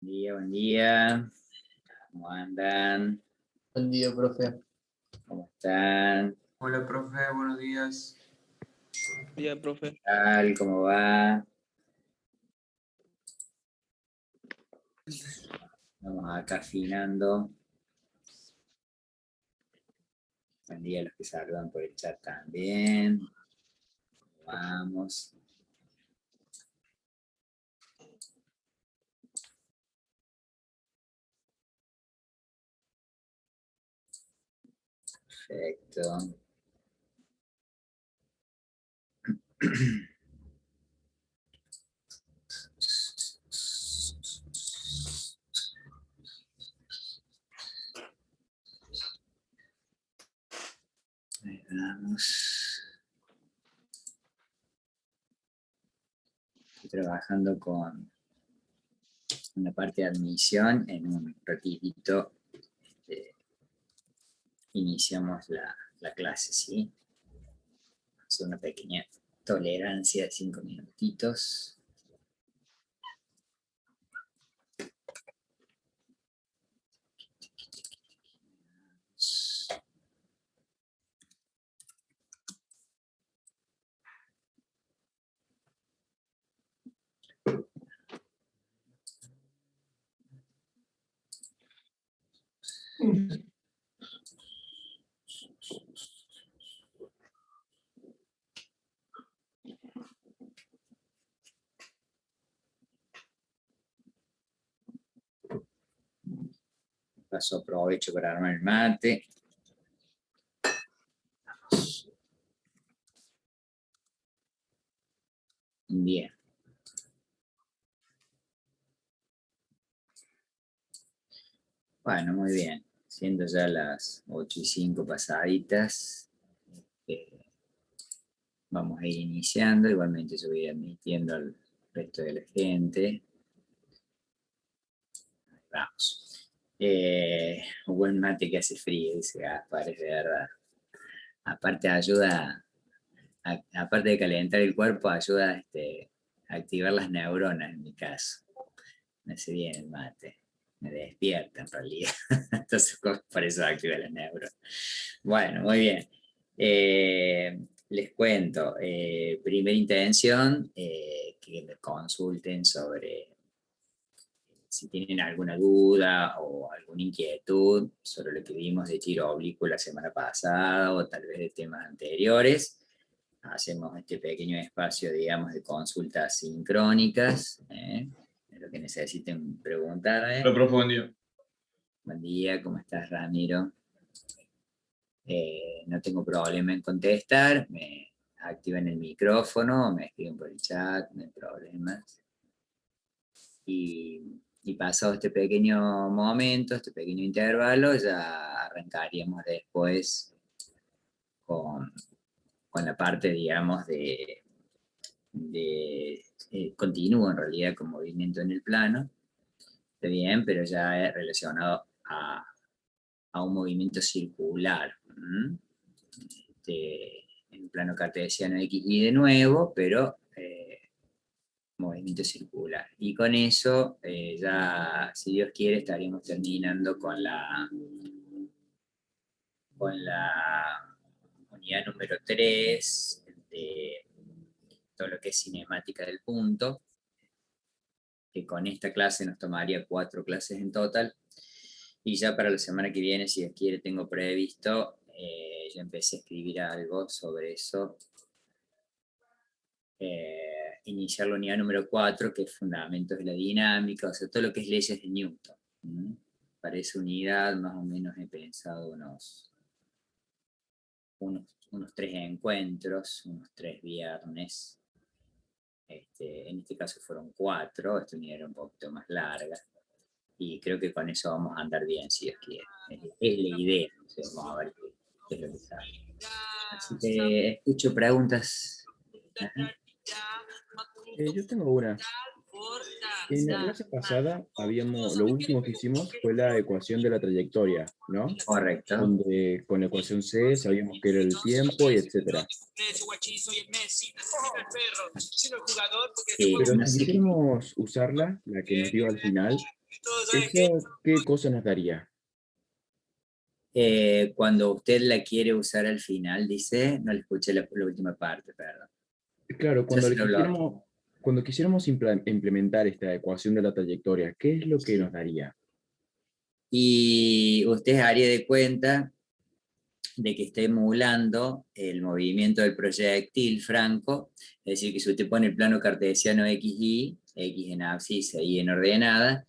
Buen día. ¿Cómo andan? Buen día, profe. ¿Cómo están? Hola, profe, buenos días. Buen día, profe. ¿Qué tal? ¿Cómo va? Vamos acá afinando. Buen día a los que saludan por el chat también. Vamos. Perfecto. Ahí vamos. Estoy trabajando con una parte de admisión. En un ratito iniciamos la clase, ¿sí? Vamos a hacer una pequeña tolerancia de 5 minutitos. Paso aprovecho para armar el mate. Bien. Bueno, muy bien. Siendo ya las 8:05 pasaditas, vamos a ir iniciando. Igualmente yo voy admitiendo al resto de la gente. Vamos. Un buen mate que hace frío, dice Gaspar, es de verdad. Aparte ayuda, aparte de calentar el cuerpo, ayuda a activar las neuronas en mi caso. Me hace bien el mate. Me despierta en realidad. Entonces, por eso activa las neuronas. Bueno, muy bien. Les cuento. Primera intención, que me consulten sobre si tienen alguna duda o alguna inquietud sobre lo que vimos de tiro oblicuo la semana pasada o tal vez de temas anteriores. Hacemos este pequeño espacio, digamos, de consultas sincrónicas, lo que necesiten preguntarme. Hola, profe, buen día. Buen día, ¿cómo estás, Ramiro? No tengo problema en contestar, me activan el micrófono, me escriben por el chat, no hay problemas. Y pasado este pequeño momento, este pequeño intervalo, ya arrancaríamos después con la parte, digamos, de continúo en realidad con movimiento en el plano, está bien, pero ya es relacionado a un movimiento circular. En un plano cartesiano X y de nuevo, pero movimiento circular. Y con eso, ya, si Dios quiere, estaríamos terminando con la unidad número 3 de todo lo que es cinemática del punto, que con esta clase nos tomaría 4 clases en total. Y ya para la semana que viene, si Dios quiere, tengo previsto, yo empecé a escribir algo sobre eso. Iniciar la unidad número 4, que es fundamentos de la dinámica, o sea, todo lo que es leyes de Newton. Para esa unidad más o menos he pensado unos 3 encuentros, unos 3 viernes. En este caso fueron 4, esta unidad era un poquito más larga. Y creo que con eso vamos a andar bien, si Dios quiere. Es la idea, o sea, vamos a ver qué es lo que sale. Así que escucho preguntas. Ajá. Yo tengo una. En la clase pasada lo último que hicimos fue la ecuación de la trayectoria, ¿no? Correcto. Donde con la ecuación C sabíamos que era el tiempo y etcétera. Sí, Pero no si sé. quisiéramos usarla, la que nos dio al final, ¿Eso qué cosa nos daría? Cuando usted la quiere usar al final, dice, no le escuché la última parte, perdón. Claro, Ya se lo hablaba. cuando quisiéramos implementar esta ecuación de la trayectoria, ¿qué es lo que nos daría? Y usted haría de cuenta de que está emulando el movimiento del proyectil franco, es decir, que si usted pone el plano cartesiano XY, X en abscisa y en ordenada,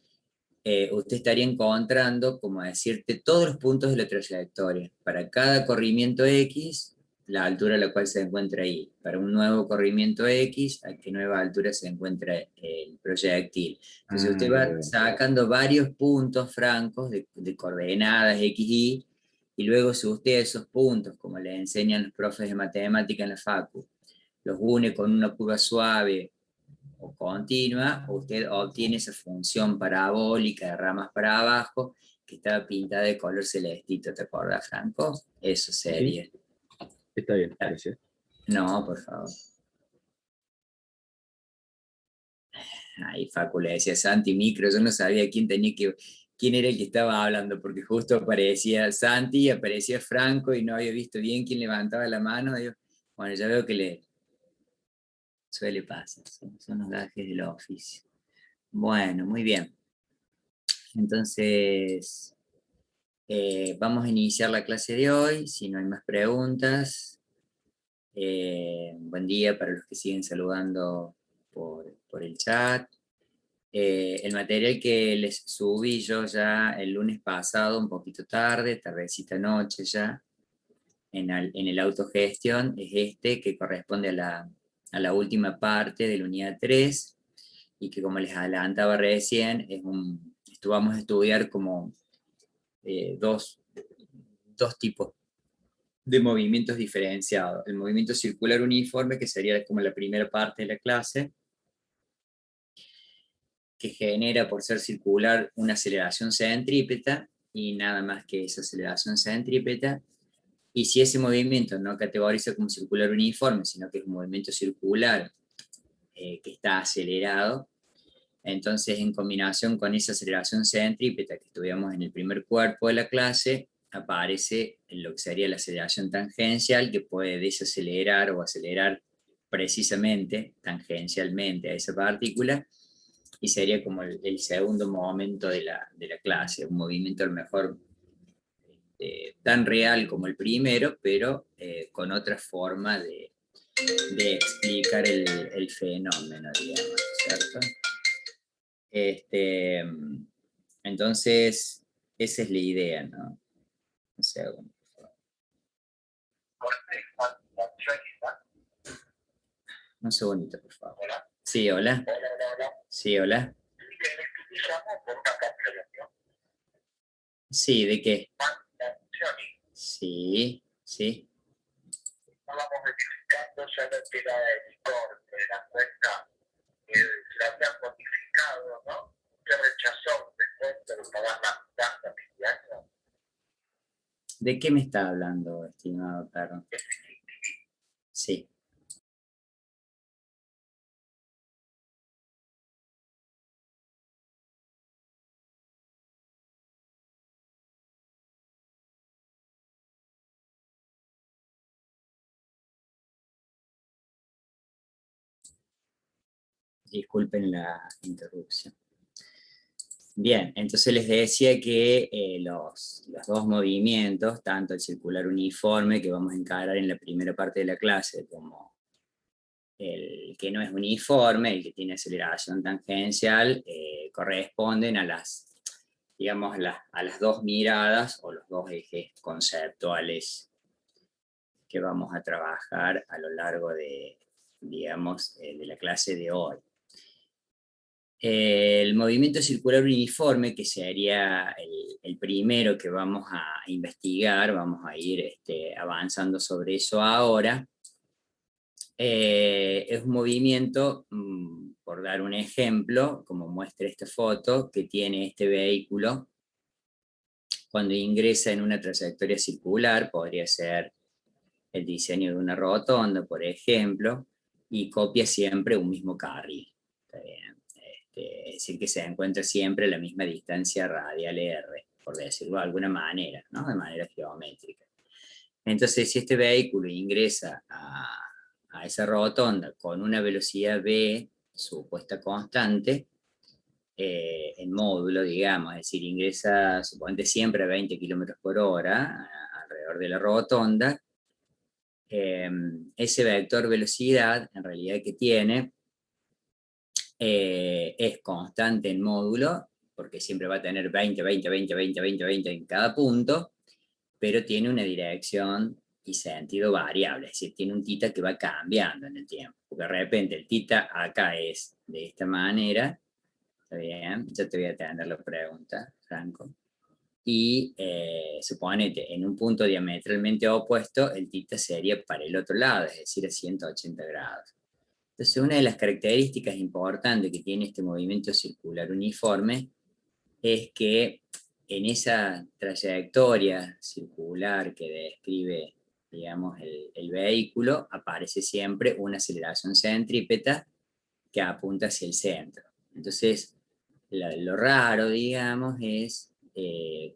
usted estaría encontrando, como decirte, todos los puntos de la trayectoria. Para cada corrimiento X, la altura a la cual se encuentra ahí. Para un nuevo corrimiento X, a qué nueva altura se encuentra el proyectil. Entonces Ah, usted ya va veo. sacando varios puntos francos de coordenadas XY, y luego si usted esos puntos, como le enseñan los profes de matemática en la facu, los une con una curva suave o continua, usted obtiene esa función parabólica de ramas para abajo que estaba pintada de color celestito, ¿te acuerdas, Franco? Eso Sí, sería. está bien, gracias. No, por favor. Ahí Facu le decía Santi Micro, yo no sabía quién era el que estaba hablando, porque justo aparecía Santi y aparecía Franco y no había visto bien quién levantaba la mano. Digo, bueno, ya veo que le suele pasar, son los gajes del oficio. Bueno, muy bien. Entonces, vamos a iniciar la clase de hoy, si no hay más preguntas. Buen día para los que siguen saludando por el chat. El material que les subí yo ya el lunes pasado, un poquito tarde, tardecita noche ya, en el autogestión, es este que corresponde a la última parte de la unidad 3 y que, como les adelantaba recién, vamos a estudiar como dos tipos de movimientos diferenciados. El movimiento circular uniforme, que sería como la primera parte de la clase, que genera, por ser circular, una aceleración centrípeta y nada más que esa aceleración centrípeta. Y si ese movimiento no categoriza como circular uniforme, sino que es un movimiento circular que está acelerado, entonces, en combinación con esa aceleración centrípeta que estudiamos en el primer cuerpo de la clase, aparece en lo que sería la aceleración tangencial, que puede desacelerar o acelerar precisamente, tangencialmente a esa partícula, y sería como el segundo momento de la clase, un movimiento a lo mejor tan real como el primero, pero con otra forma de explicar el fenómeno, digamos, ¿cierto? Entonces, esa es la idea, ¿no? Un segundo. Un segundito, por favor. Sí, hola. Sí, hola. Sí, ¿de qué? Sí, sí. ¿De qué me está hablando, estimado perro? Sí. Disculpen la interrupción. Bien, entonces les decía que los dos movimientos, tanto el circular uniforme que vamos a encarar en la primera parte de la clase, como el que no es uniforme, el que tiene aceleración tangencial, corresponden a digamos, a las dos miradas o los dos ejes conceptuales que vamos a trabajar a lo largo digamos, de la clase de hoy. El movimiento circular uniforme, que sería el primero que vamos a investigar, vamos a ir avanzando sobre eso ahora, es un movimiento, por dar un ejemplo, como muestra esta foto, que tiene este vehículo cuando ingresa en una trayectoria circular, podría ser el diseño de una rotonda, por ejemplo, y copia siempre un mismo carril. ¿Está bien? es decir, que se encuentra siempre a la misma distancia radial R, por decirlo de alguna manera, ¿no? De manera geométrica. Entonces, si este vehículo ingresa a esa rotonda con una velocidad v supuesta constante, en módulo, digamos, es decir, ingresa, suponete, siempre a 20 kilómetros por hora alrededor de la rotonda, ese vector velocidad, en realidad, que tiene, es constante en módulo, porque siempre va a tener 20, 20, 20, 20, 20, 20 en cada punto, pero tiene una dirección y sentido variable, es decir, tiene un tita que va cambiando en el tiempo, porque de repente el tita acá es de esta manera. Está bien, ya te voy a atender la pregunta, Franco. Y suponete, en un punto diametralmente opuesto, el tita sería para el otro lado, es decir, a 180 grados. Entonces, una de las características importantes que tiene este movimiento circular uniforme es que en esa trayectoria circular que describe, digamos, el vehículo, aparece siempre una aceleración centrípeta que apunta hacia el centro. Entonces, lo raro, digamos, es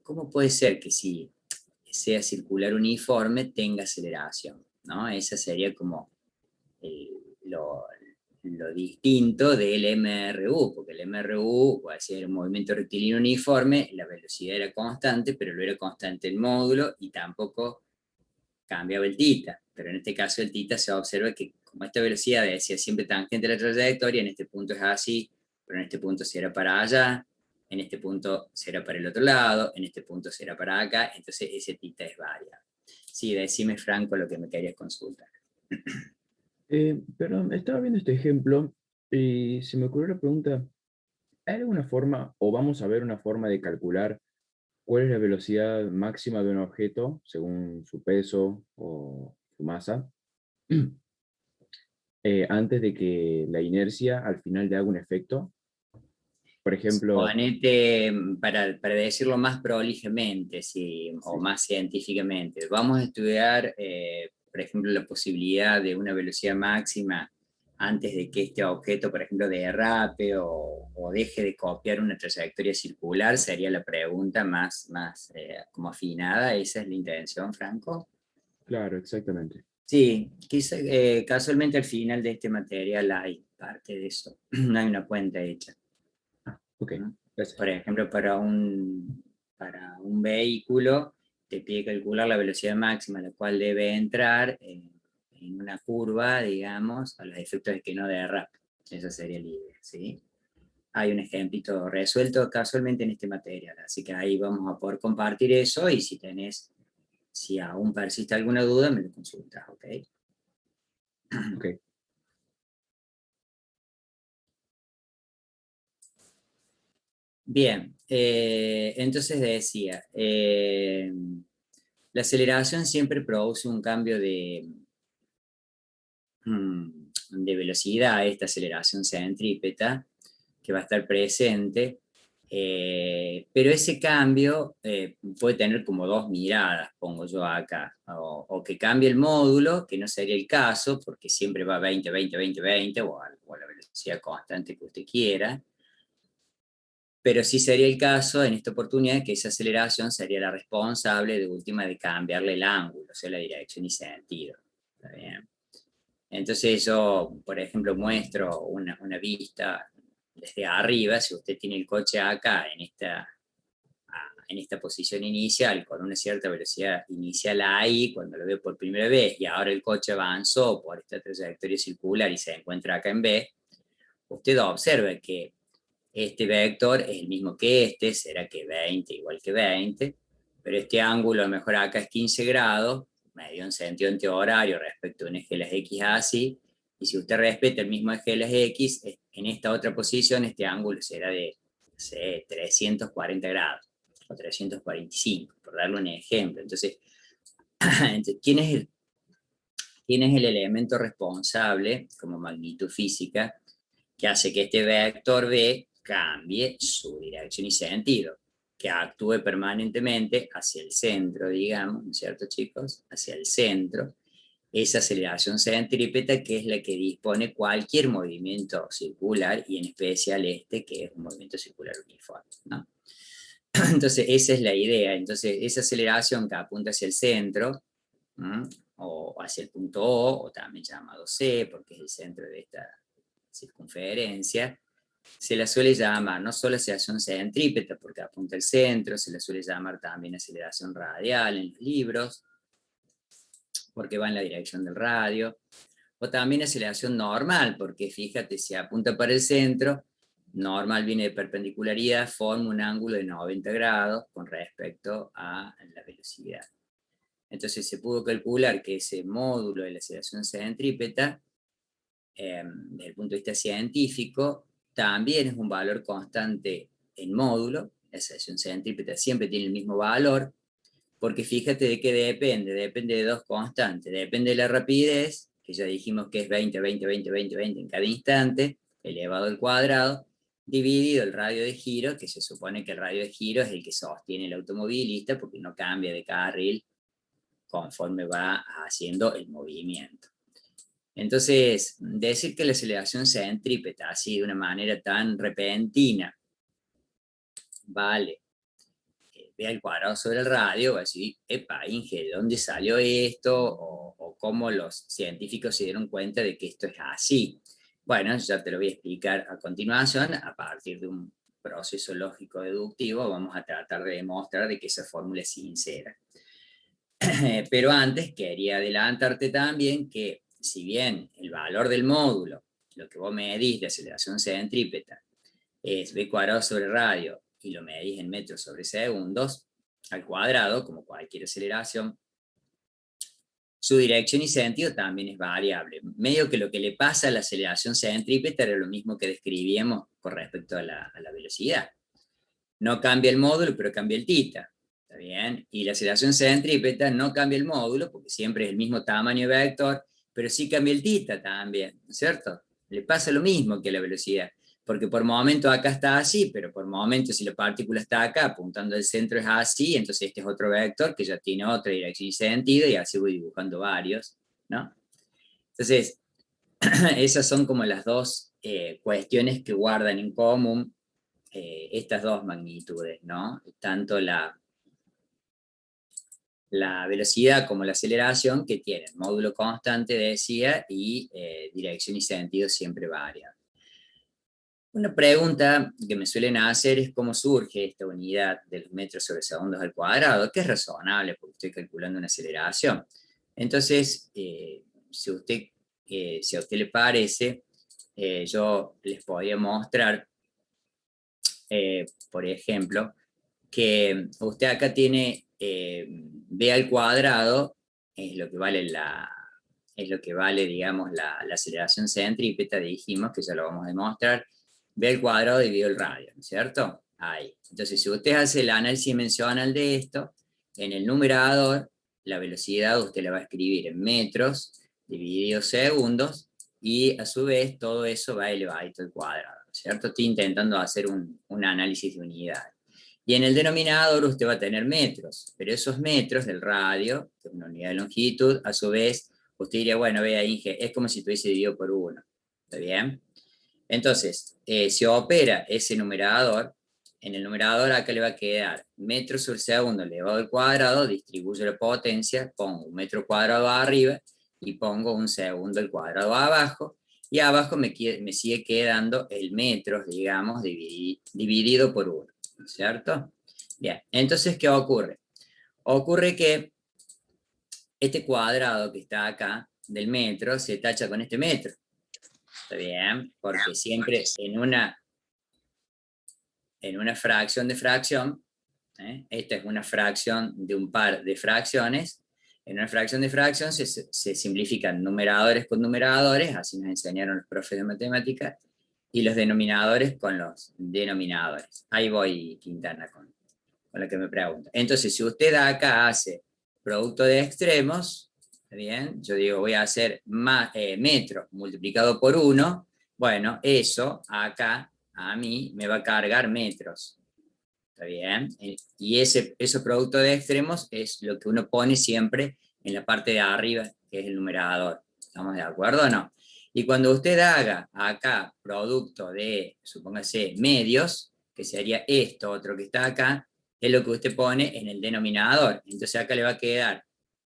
cómo puede ser que si sea circular uniforme tenga aceleración, ¿no? Esa sería como lo, lo distinto del MRU, porque el MRU, al ser un movimiento rectilíneo uniforme, la velocidad era constante, pero no era constante el módulo y tampoco cambiaba el tita. Pero en este caso el tita se observa que como esta velocidad decía siempre tangente a la trayectoria, en este punto es así, pero en este punto será para allá, en este punto será para el otro lado, en este punto será para acá, entonces ese tita es variable. Sí, decime, Franco, lo que me querías consultar. Perdón, estaba viendo este ejemplo y se me ocurrió la pregunta, ¿hay alguna forma, o vamos a ver una forma de calcular cuál es la velocidad máxima de un objeto según su peso o su masa, antes de que la inercia al final le haga un efecto? Por ejemplo, Ponete, para decirlo más prolijamente, sí, o más científicamente, vamos a estudiar, por ejemplo, la posibilidad de una velocidad máxima antes de que este objeto, por ejemplo, derrape o deje de copiar una trayectoria circular, sería la pregunta más como afinada. ¿Esa es la intención, Franco? claro, exactamente. Sí, quizá, casualmente al final de este material hay parte de eso, hay una cuenta hecha. Ok, ¿No? gracias. Por ejemplo, para un vehículo te pide calcular la velocidad máxima a la cual debe entrar en una curva, digamos, a los efectos de que no derrape. Esa sería la idea, ¿sí? Hay un ejemplito resuelto casualmente en este material, así que ahí vamos a poder compartir eso y si aún persiste alguna duda, me lo consultas, ¿ok? Ok. Bien, entonces decía, la aceleración siempre produce un cambio de velocidad, esta aceleración centrípeta, que va a estar presente, pero ese cambio puede tener como dos miradas, pongo yo acá, o que cambie el módulo, que no sería el caso, porque siempre va 20, 20, 20, 20, o a la velocidad constante que usted quiera, pero sí sería el caso en esta oportunidad que esa aceleración sería la responsable de última de cambiarle el ángulo, o sea, la dirección y sentido. ¿Está bien? Entonces yo, por ejemplo, muestro una vista desde arriba, si usted tiene el coche acá en esta posición inicial, con una cierta velocidad inicial ahí, cuando lo ve por primera vez, y ahora el coche avanzó por esta trayectoria circular y se encuentra acá en B, usted observa que este vector es el mismo que este, será que 20 igual que 20, pero este ángulo a lo mejor acá es 15 grados, medio en sentido antihorario respecto a un eje de las X así, y si usted respeta el mismo eje de las X, en esta otra posición este ángulo será de, no sé, 340 grados o 345, por darle un ejemplo. Entonces, ¿quién es el elemento responsable como magnitud física que hace que este vector B cambie su dirección y sentido, que actúe permanentemente hacia el centro, digamos, ¿no es cierto, chicos? Hacia el centro, esa aceleración centrípeta, que es la que dispone cualquier movimiento circular, y en especial este, que es un movimiento circular uniforme, ¿no? Entonces, esa es la idea. Entonces, esa aceleración que apunta hacia el centro, o hacia el punto O también llamado C, porque es el centro de esta circunferencia, se la suele llamar no solo aceleración centrípeta, porque apunta al centro, se la suele llamar también aceleración radial en los libros, porque va en la dirección del radio, o también aceleración normal, porque fíjate, si apunta para el centro, normal viene de perpendicularidad, forma un ángulo de 90 grados con respecto a la velocidad. Entonces se pudo calcular que ese módulo de la aceleración centrípeta, desde el punto de vista científico, también es un valor constante en módulo. La aceleración centrípeta siempre tiene el mismo valor, porque fíjate de qué depende de dos constantes, depende de la rapidez, que ya dijimos que es 20, 20, 20, 20, 20 en cada instante, elevado al cuadrado, dividido el radio de giro, que se supone que el radio de giro es el que sostiene el automovilista, porque no cambia de carril conforme va haciendo el movimiento. Entonces, decir que la aceleración centrípeta así de una manera tan repentina, vale, vea el cuadrado sobre el radio, va a decir, epa, Inge, ¿de dónde salió esto? O cómo los científicos se dieron cuenta de que esto es así. Bueno, ya te lo voy a explicar a continuación. A partir de un proceso lógico deductivo, vamos a tratar de demostrar de que esa fórmula es sincera. Pero antes quería adelantarte también que, si bien el valor del módulo, lo que vos medís de aceleración centrípeta, es b cuadrado sobre radio, y lo medís en metros sobre segundos al cuadrado, como cualquier aceleración, su dirección y sentido también es variable. Medio que lo que le pasa a la aceleración centrípeta era lo mismo que describíamos con respecto a la velocidad. No cambia el módulo, pero cambia el tita. ¿Está bien? Y la aceleración centrípeta no cambia el módulo, porque siempre es el mismo tamaño de vector, pero sí cambia el tita también, ¿cierto? Le pasa lo mismo que a la velocidad, porque por momento acá está así, pero por momento si la partícula está acá apuntando al centro es así, entonces este es otro vector que ya tiene otra dirección y sentido, y así voy dibujando varios, ¿no? Entonces, esas son como las dos cuestiones que guardan en común estas dos magnitudes, ¿no? Tanto la velocidad como la aceleración, que tienen módulo constante, decía, y dirección y sentido siempre variables. Una pregunta que me suelen hacer es cómo surge esta unidad de los metros sobre segundos al cuadrado, que es razonable porque estoy calculando una aceleración. Entonces, si a usted le parece, yo les podría mostrar, por ejemplo, que usted acá tiene b al cuadrado, es lo que vale, digamos, la aceleración centrípeta, dijimos que ya lo vamos a demostrar, b al cuadrado dividido el radio, ¿no es cierto? Ahí. Entonces, si usted hace el análisis dimensional de esto, en el numerador, la velocidad usted la va a escribir en metros dividido segundos, y a su vez todo eso va elevadito al cuadrado, ¿no es cierto? Estoy intentando hacer un análisis de unidad. Y en el denominador usted va a tener metros, pero esos metros del radio, que es una unidad de longitud, a su vez, usted diría, bueno, vea, Inge, es como si tuviese dividido por 1. ¿Está bien? Entonces, si opera ese numerador, en el numerador acá le va a quedar metros sobre segundo elevado al cuadrado, distribuyo la potencia, pongo un metro cuadrado arriba y pongo un segundo al cuadrado abajo, y abajo me sigue quedando el metros, digamos, dividido por 1. ¿Cierto? Bien, entonces, ¿qué ocurre? Ocurre que este cuadrado que está acá del metro se tacha con este metro. ¿Está bien? Porque siempre en una fracción de fracción, esta es una fracción de un par de fracciones, en una fracción de fracción se simplifican numeradores con numeradores, así nos enseñaron los profes de matemáticas, y los denominadores con los denominadores. Ahí voy, Quintana, con lo que me pregunta. Entonces, si usted acá hace producto de extremos, ¿está bien? Yo digo, voy a hacer metro multiplicado por 1, bueno, eso acá a mí me va a cargar metros. ¿Está bien? Y ese producto de extremos es lo que uno pone siempre en la parte de arriba, que es el numerador. ¿Estamos de acuerdo o no? Y cuando usted haga acá producto de, supóngase, medios, que sería esto otro que está acá, es lo que usted pone en el denominador. Entonces acá le va a quedar,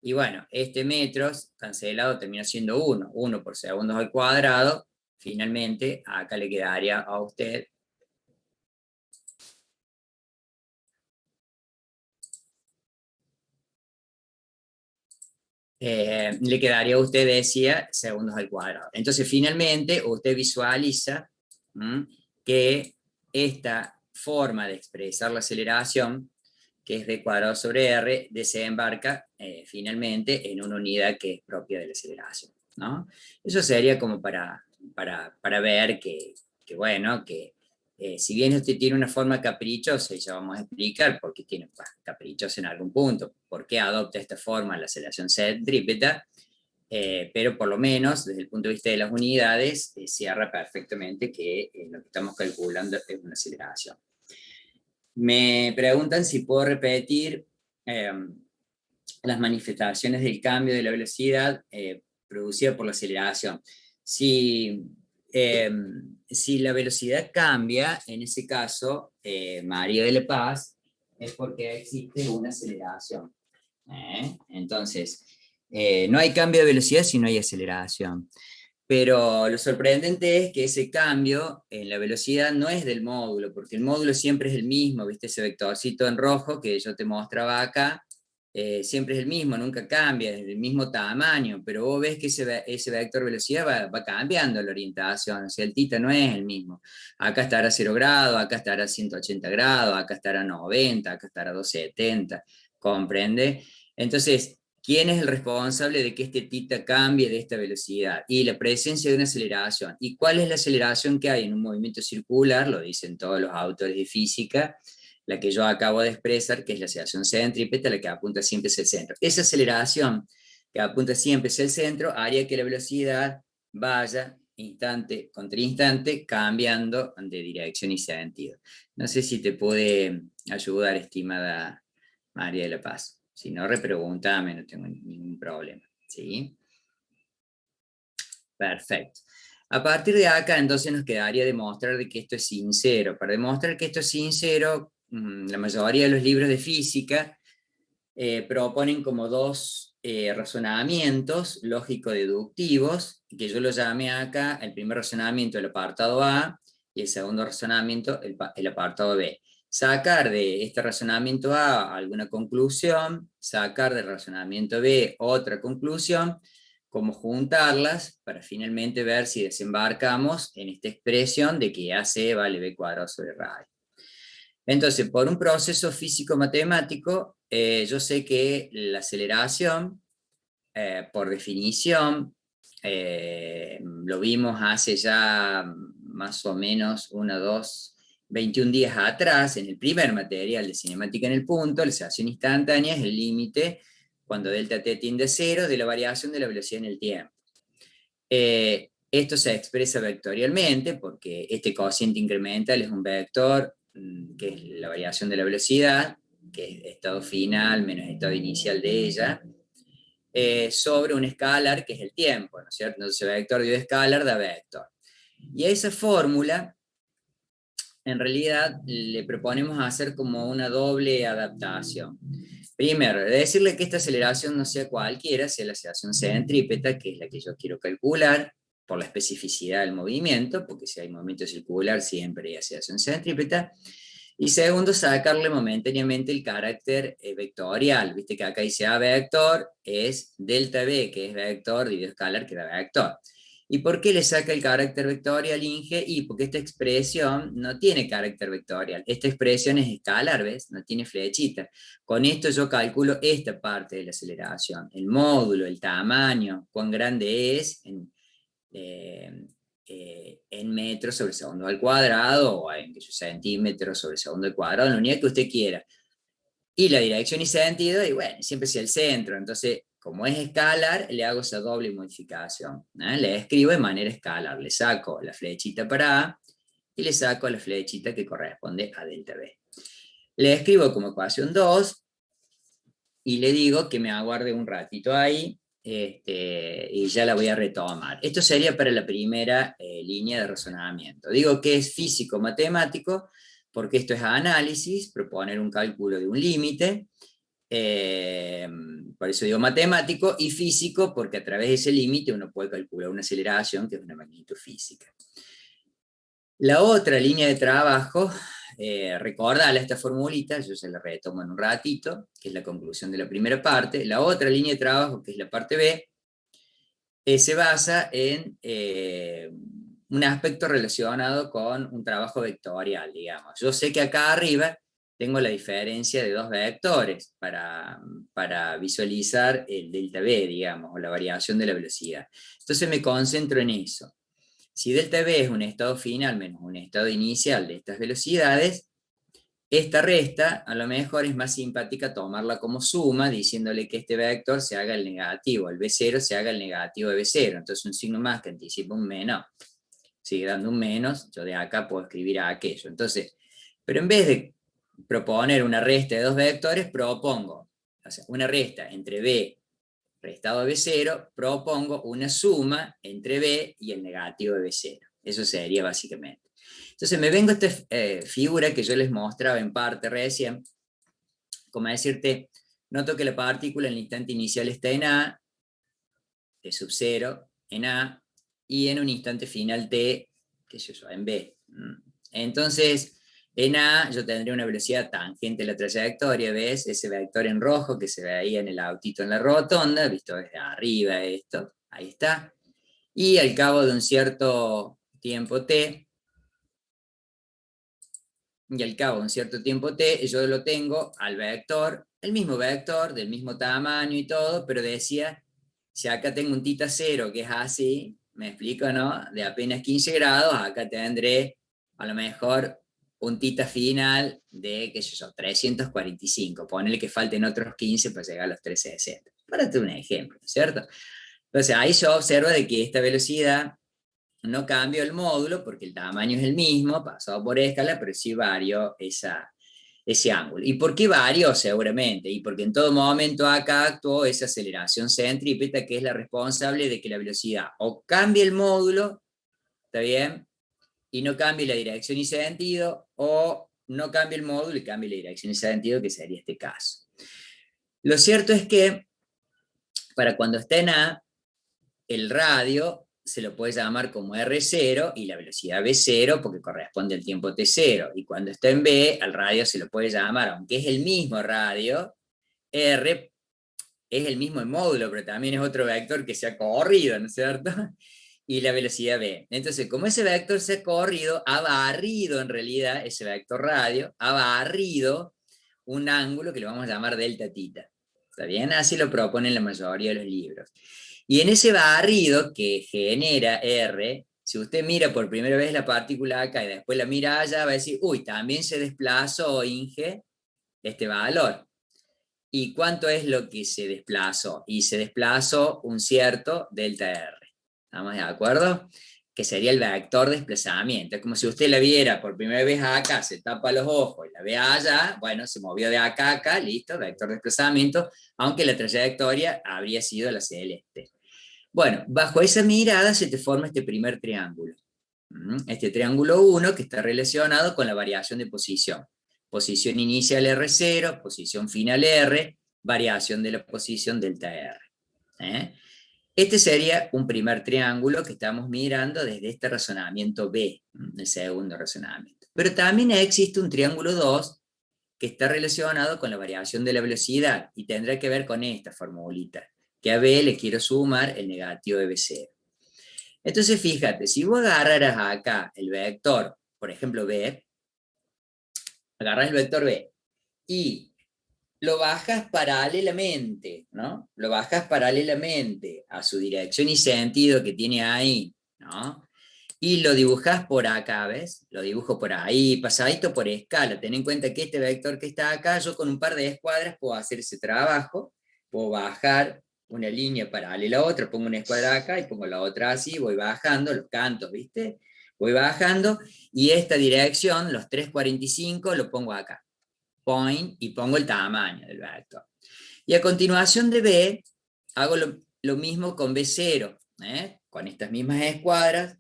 y bueno, este metros cancelado termina siendo 1 por segundos al cuadrado. Finalmente, acá le quedaría a usted le quedaría a usted, decía, segundos al cuadrado. Entonces, finalmente, usted visualiza que esta forma de expresar la aceleración, que es v cuadrado sobre r, desembarca finalmente en una unidad que es propia de la aceleración, ¿no? Eso sería como para ver bueno, que si bien usted tiene una forma caprichosa, y ya vamos a explicar por qué tiene caprichosa en algún punto, por qué adopta esta forma la aceleración centrípeta, pero por lo menos desde el punto de vista de las unidades, cierra perfectamente que lo que estamos calculando es una aceleración. Me preguntan si puedo repetir las manifestaciones del cambio de la velocidad producida por la aceleración. Si la velocidad cambia, en ese caso, María de la Paz, es porque existe una aceleración. Entonces, no hay cambio de velocidad si no hay aceleración. Pero lo sorprendente es que ese cambio en la velocidad no es del módulo, porque el módulo siempre es el mismo, ¿viste? Ese vectorcito en rojo que yo te mostraba acá, siempre es el mismo, nunca cambia, es del mismo tamaño, pero vos ves que ese vector velocidad va cambiando la orientación, o sea, el θ no es el mismo. Acá estará 0 grados, acá estará 180 grados, acá estará 90, acá estará 270, ¿comprende? Entonces, ¿quién es el responsable de que este θ cambie de esta velocidad? Y la presencia de una aceleración. ¿Y cuál es la aceleración que hay en un movimiento circular? Lo dicen todos los autores de física, la que yo acabo de expresar, que es la aceleración centrípeta, la que apunta siempre hacia el centro. Esa aceleración que apunta siempre hacia el centro haría que la velocidad vaya instante contra instante cambiando de dirección y sentido. No sé si te puede ayudar, estimada María de la Paz. Si no, repregúntame, no tengo ningún problema. ¿Sí? Perfecto. A partir de acá, entonces, nos quedaría demostrar de que esto es sincero. Para demostrar que esto es sincero, la mayoría de los libros de física proponen como dos razonamientos lógico-deductivos, que yo lo llamé acá el primer razonamiento, el apartado A, y el segundo razonamiento, el apartado B. Sacar de este razonamiento A alguna conclusión, sacar del razonamiento B otra conclusión, como juntarlas para finalmente ver si desembarcamos en esta expresión de que AC vale B cuadrado sobre radio. Entonces, por un proceso físico-matemático, yo sé que la aceleración, por definición, lo vimos hace ya más o menos 21 días atrás, en el primer material de cinemática en el punto, la aceleración instantánea es el límite, cuando delta t tiende a 0, de la variación de la velocidad en el tiempo. Esto se expresa vectorialmente, porque este cociente incremental es un vector, que es la variación de la velocidad, que es estado final menos estado inicial de ella, sobre un escalar, que es el tiempo, ¿no es cierto? Entonces, vector de escalar da vector. Y a esa fórmula, en realidad, le proponemos hacer como una doble adaptación. Primero, decirle que esta aceleración no sea cualquiera, sea la aceleración centrípeta, que es la que yo quiero calcular, por la especificidad del movimiento, porque si hay movimiento circular siempre hay aceleración centrípeta. Y segundo, sacarle momentáneamente el carácter vectorial. Viste que acá dice A vector, es delta B, que es vector, dividido escalar, que da vector. ¿Y por qué le saca el carácter vectorial, Inge? Y porque esta expresión no tiene carácter vectorial. Esta expresión es escalar, ¿ves? No tiene flechita. Con esto yo calculo esta parte de la aceleración. El módulo, el tamaño, cuán grande es en metros sobre segundo al cuadrado, o en centímetros sobre segundo al cuadrado, en la unidad que usted quiera. Y la dirección y sentido, y bueno, siempre es el centro. Entonces, como es escalar, le hago esa doble modificación. Le escribo de manera escalar. Le saco la flechita para A y le saco la flechita que corresponde a delta B. Le escribo como ecuación 2 y le digo que me aguarde un ratito ahí, y ya la voy a retomar. Esto sería para la primera línea de razonamiento. Digo que es físico-matemático, porque esto es análisis, proponer un cálculo de un límite, por eso digo matemático, y físico, porque a través de ese límite uno puede calcular una aceleración, que es una magnitud física. La otra línea de trabajo, recordala esta formulita, yo se la retomo en un ratito, que es la conclusión de la primera parte. La otra línea de trabajo, que es la parte B, se basa en un aspecto relacionado con un trabajo vectorial, digamos. Yo sé que acá arriba tengo la diferencia de dos vectores para visualizar el delta B, digamos, o la variación de la velocidad. Entonces me concentro en eso. Si delta B es un estado final menos un estado inicial de estas velocidades, esta resta a lo mejor es más simpática tomarla como suma, diciéndole que este vector se haga el negativo, el B0 se haga el negativo de B0. Entonces un signo más que anticipa un menos, sigue dando un menos, yo de acá puedo escribir aquello. Entonces, pero en vez de proponer una resta de dos vectores, propongo, o sea, una resta entre B restado a B0, propongo una suma entre B y el negativo de B0. Eso sería básicamente. Entonces me vengo a esta figura que yo les mostraba en parte recién, como decirte, noto que la partícula en el instante inicial está en A, T sub 0, en A, y en un instante final T, qué sé yo, en B. Entonces, en A yo tendría una velocidad tangente a la trayectoria, ¿ves? Ese vector en rojo que se ve ahí en el autito en la rotonda, visto desde arriba esto, ahí está. Y al cabo de un cierto tiempo T, yo lo tengo al vector, el mismo vector, del mismo tamaño y todo, pero decía, si acá tengo un θ 0 que es así, me explico, ¿no? De apenas 15 grados, acá tendré a lo mejor un θ final de, qué sé yo, 345, ponele que falten otros 15 para llegar a los 360. Para tener un ejemplo, ¿cierto? Entonces ahí yo observo de que esta velocidad no cambio el módulo porque el tamaño es el mismo, pasado por escala, pero sí vario ese ángulo. ¿Y por qué vario? Seguramente, y porque en todo momento acá actuó esa aceleración centrípeta que es la responsable de que la velocidad o cambie el módulo, ¿está bien? Y no cambie la dirección y sentido, o no cambie el módulo y cambie la dirección y sentido, que sería este caso. Lo cierto es que para cuando esté en A, el radio se lo puede llamar como R0 y la velocidad V0 porque corresponde al tiempo T0. Y cuando está en B, al radio se lo puede llamar, aunque es el mismo radio, R es el mismo en módulo, pero también es otro vector que se ha corrido, ¿no es cierto? Y la velocidad V. Entonces, como ese vector se ha corrido, ha barrido en realidad, ese vector radio, ha barrido un ángulo que lo vamos a llamar delta θ. ¿Está bien? Así lo proponen la mayoría de los libros. Y en ese barrido que genera R, si usted mira por primera vez la partícula acá y después la mira allá, va a decir, uy, también se desplazó, Inge, este valor. ¿Y cuánto es lo que se desplazó? Y se desplazó un cierto delta R. ¿Estamos de acuerdo? Que sería el vector de desplazamiento. Es como si usted la viera por primera vez acá, se tapa los ojos y la ve allá, bueno, se movió de acá a acá, listo, vector de desplazamiento, aunque la trayectoria habría sido la celeste. Bueno, bajo esa mirada se te forma este primer triángulo. Este triángulo 1 que está relacionado con la variación de posición. Posición inicial R0, posición final R, variación de la posición delta R. Este sería un primer triángulo que estamos mirando desde este razonamiento B, el segundo razonamiento. Pero también existe un triángulo 2 que está relacionado con la variación de la velocidad y tendrá que ver con esta formulita, que a B le quiero sumar el negativo de B0. Entonces fíjate, si vos agarraras acá el vector, por ejemplo B, agarras el vector B y lo bajas paralelamente, ¿no? Lo bajas paralelamente a su dirección y sentido que tiene ahí, ¿no? Y lo dibujas por acá, ¿ves? Lo dibujo por ahí, pasadito por escala. Ten en cuenta que este vector que está acá, yo con un par de escuadras puedo hacer ese trabajo, puedo bajar una línea paralela a otra, pongo una escuadra acá y pongo la otra así, voy bajando los cantos, ¿viste? Voy bajando y esta dirección, los 3,45, lo pongo acá. Point, y pongo el tamaño del vector. Y a continuación de B, hago lo mismo con B0, con estas mismas escuadras,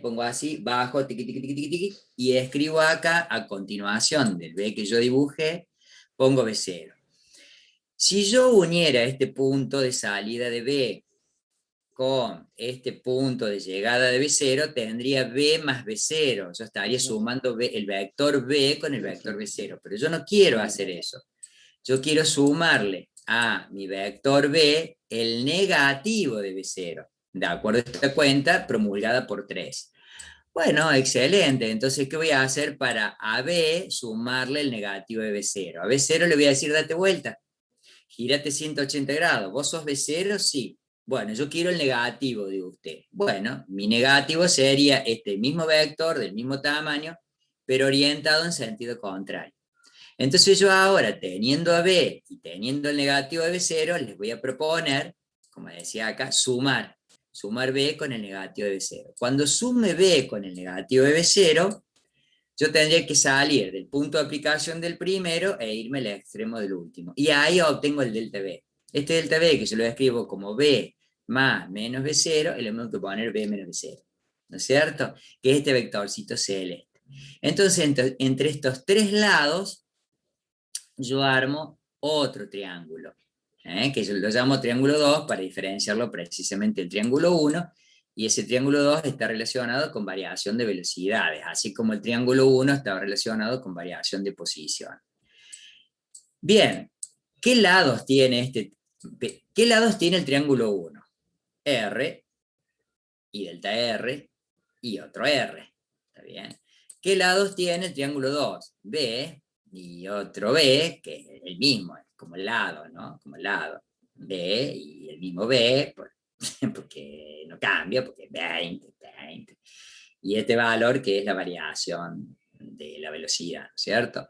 pongo así, bajo, tiqui, tiqui, tiqui, tiqui, tiqui, y escribo acá, a continuación del B que yo dibujé, pongo B0. Si yo uniera este punto de salida de B con este punto de llegada de B0, tendría B más B0. Yo estaría sumando el vector B con el vector B0, pero yo no quiero hacer eso. Yo quiero sumarle a mi vector B el negativo de B0, de acuerdo a esta cuenta promulgada por 3. Bueno, excelente. Entonces, ¿qué voy a hacer para AB sumarle el negativo de B0? A B0 le voy a decir, date vuelta, gírate 180 grados. ¿Vos sos B0? Sí. Bueno, yo quiero el negativo de usted. Bueno, mi negativo sería este mismo vector, del mismo tamaño, pero orientado en sentido contrario. Entonces yo ahora, teniendo a B y teniendo el negativo de B0, les voy a proponer, como decía acá, sumar B con el negativo de B0. Cuando sume B con el negativo de B0, yo tendría que salir del punto de aplicación del primero e irme al extremo del último. Y ahí obtengo el delta B. Este delta B, que yo lo escribo como B más menos B0, es lo mismo que poner B menos B0. ¿No es cierto? Que es este vectorcito celeste. Entonces, entre estos tres lados, yo armo otro triángulo, que yo lo llamo triángulo 2 para diferenciarlo precisamente del triángulo 1, y ese triángulo 2 está relacionado con variación de velocidades, así como el triángulo 1 está relacionado con variación de posición. Bien, ¿qué lados tiene el triángulo 1? R y delta R y otro R. ¿Está bien? ¿Qué lados tiene el triángulo 2? B y otro B, que es el mismo, como el lado, ¿no? Como el lado. B y el mismo B, porque no cambia, porque es 20. Y este valor que es la variación de la velocidad, ¿cierto?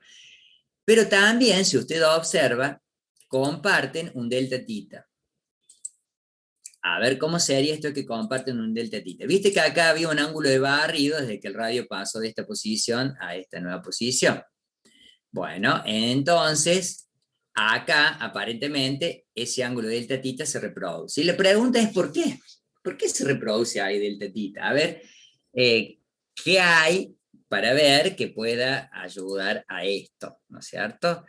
Pero también, si usted observa, comparten un delta tita. A ver cómo sería esto que comparten un delta tita. Viste que acá había un ángulo de barrido desde que el radio pasó de esta posición a esta nueva posición. Bueno, entonces, acá aparentemente ese ángulo de delta tita se reproduce. Y la pregunta es ¿por qué? ¿Por qué se reproduce ahí delta tita? A ver, ¿qué hay para ver que pueda ayudar a esto? ¿No es cierto?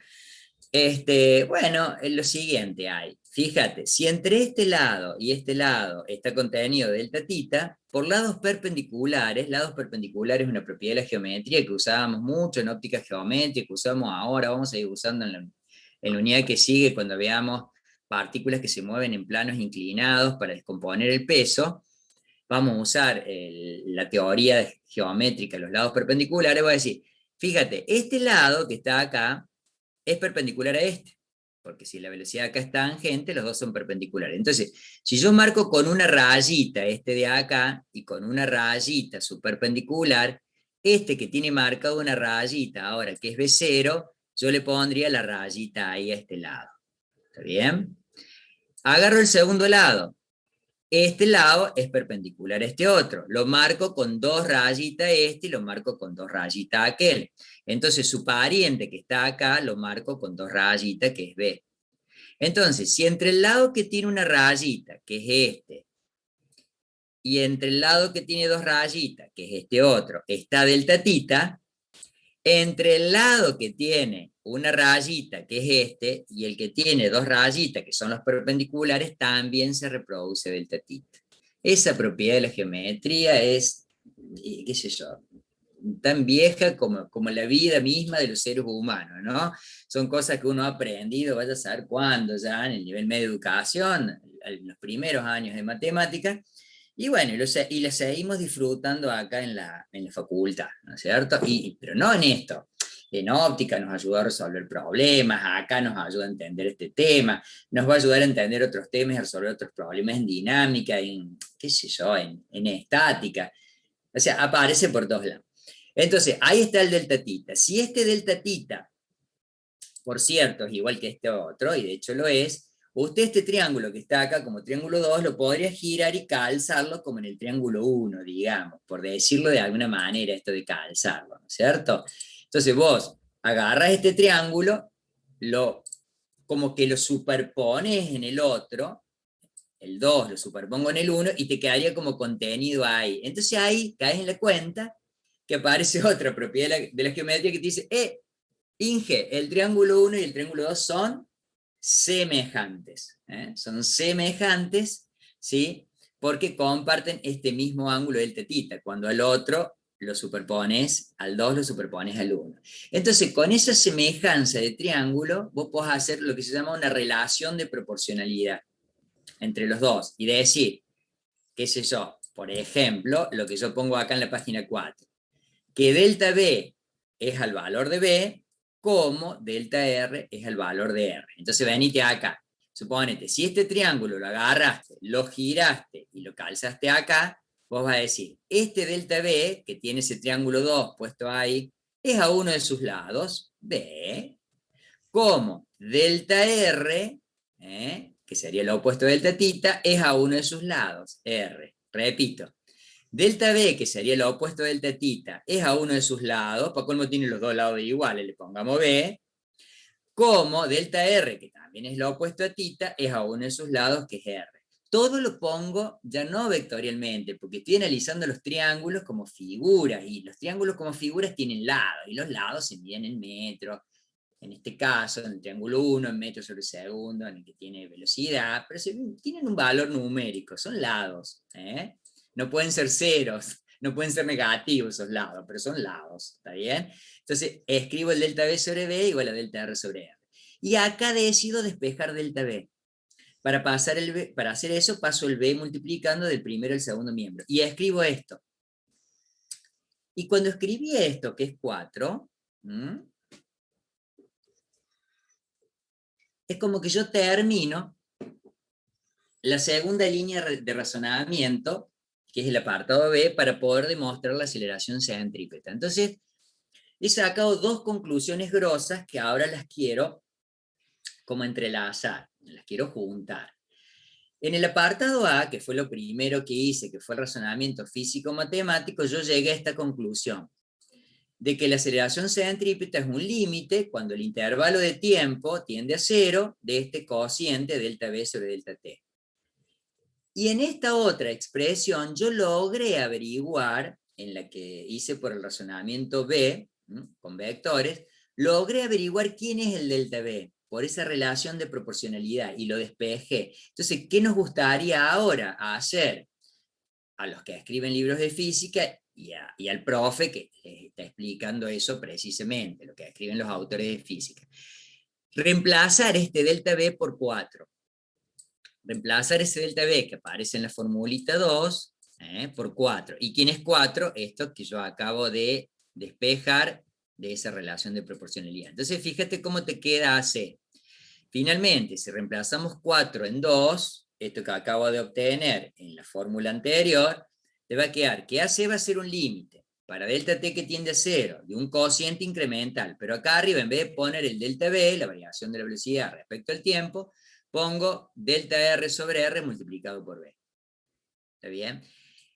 Bueno, lo siguiente hay. Fíjate, si entre este lado y este lado está contenido delta tita, por lados perpendiculares es una propiedad de la geometría que usábamos mucho en óptica geométrica, que usamos ahora, vamos a ir usando en la unidad que sigue cuando veamos partículas que se mueven en planos inclinados para descomponer el peso. Vamos a usar la teoría geométrica de los lados perpendiculares. Voy a decir, fíjate, este lado que está acá es perpendicular a este, porque si la velocidad acá es tangente, los dos son perpendiculares. Entonces, si yo marco con una rayita este de acá y con una rayita su perpendicular, este que tiene marcado una rayita ahora que es B0, yo le pondría la rayita ahí a este lado. ¿Está bien? Agarro el segundo lado. Este lado es perpendicular a este otro. Lo marco con dos rayitas este y lo marco con dos rayitas aquel. Entonces su pariente que está acá lo marco con dos rayitas que es B. Entonces, si entre el lado que tiene una rayita, que es este, y entre el lado que tiene dos rayitas, que es este otro, está delta tita, entre el lado que tiene una rayita, que es este, y el que tiene dos rayitas, que son los perpendiculares, también se reproduce delta tita. Esa propiedad de la geometría es, qué sé yo, tan vieja como la vida misma de los seres humanos, ¿no? Son cosas que uno ha aprendido, vaya a saber cuándo, ya en el nivel medio de educación, en los primeros años de matemáticas, y bueno, y la seguimos disfrutando acá en la facultad, ¿no es cierto? Pero no en esto. En óptica nos ayuda a resolver problemas, acá nos ayuda a entender este tema, nos va a ayudar a entender otros temas y a resolver otros problemas en dinámica, en, qué sé yo, en estática. O sea, aparece por todos lados. Entonces, ahí está el delta tita. Si este delta tita, por cierto, es igual que este otro, y de hecho lo es, usted este triángulo que está acá como triángulo 2 lo podría girar y calzarlo como en el triángulo 1, digamos, por decirlo de alguna manera, esto de calzarlo, ¿no es cierto? Entonces vos agarras este triángulo, lo como que lo superpones en el otro, el 2 lo superpongo en el 1 y te quedaría como contenido ahí. Entonces ahí caes en la cuenta que aparece otra propiedad de la geometría que te dice, Inge, el triángulo 1 y el triángulo 2 son semejantes. Son semejantes, ¿sí? Porque comparten este mismo ángulo delta tita. Cuando al otro lo superpones, al 2 lo superpones al 1. Entonces, con esa semejanza de triángulo, vos podés hacer lo que se llama una relación de proporcionalidad entre los dos y decir, qué sé yo, por ejemplo, lo que yo pongo acá en la página 4, que delta B es al valor de B, como delta R es al valor de R. Entonces venite acá, suponete, si este triángulo lo agarraste, lo giraste y lo calzaste acá, vos vas a decir, este delta B, que tiene ese triángulo 2 puesto ahí, es a uno de sus lados, B, como delta R, que sería lo opuesto de delta tita, es a uno de sus lados, R. Repito, delta B, que sería lo opuesto de delta tita, es a uno de sus lados, para colmo tiene los dos lados iguales, le pongamos B, como delta R, que también es lo opuesto a tita, es a uno de sus lados, que es R. Todo lo pongo ya no vectorialmente, porque estoy analizando los triángulos como figuras, y los triángulos como figuras tienen lados, y los lados se miden en metros, en este caso, en el triángulo 1, en metros sobre segundo, en el que tiene velocidad, pero tienen un valor numérico, son lados, no pueden ser ceros, no pueden ser negativos esos lados, pero son lados, ¿está bien? Entonces, escribo el delta B sobre B igual a delta R sobre R. Y acá decido despejar delta B. Para hacer eso, paso el B multiplicando del primero al segundo miembro. Y escribo esto. Y cuando escribí esto, que es 4, es como que yo termino la segunda línea de razonamiento, que es el apartado B, para poder demostrar la aceleración centrípeta. Entonces, he sacado dos conclusiones grosas que ahora las quiero como entrelazar, las quiero juntar. En el apartado A, que fue lo primero que hice, que fue el razonamiento físico-matemático, yo llegué a esta conclusión, de que la aceleración centrípeta es un límite cuando el intervalo de tiempo tiende a 0 de este cociente delta B sobre delta T. Y en esta otra expresión yo logré averiguar, en la que hice por el razonamiento B, con vectores, logré averiguar quién es el delta B, por esa relación de proporcionalidad, y lo despejé. Entonces, ¿qué nos gustaría ahora hacer a los que escriben libros de física y al profe que está explicando eso precisamente, lo que escriben los autores de física? Reemplazar este delta B por 4. Reemplazar ese delta B que aparece en la formulita 2 por 4. ¿Y quién es 4? Esto que yo acabo de despejar de esa relación de proporcionalidad. Entonces, fíjate cómo te queda AC. Finalmente, si reemplazamos 4 en 2, esto que acabo de obtener en la fórmula anterior, te va a quedar que AC va a ser un límite para delta T que tiende a 0, de un cociente incremental, pero acá arriba, en vez de poner el delta B, la variación de la velocidad respecto al tiempo, pongo delta R sobre R multiplicado por B. ¿Está bien?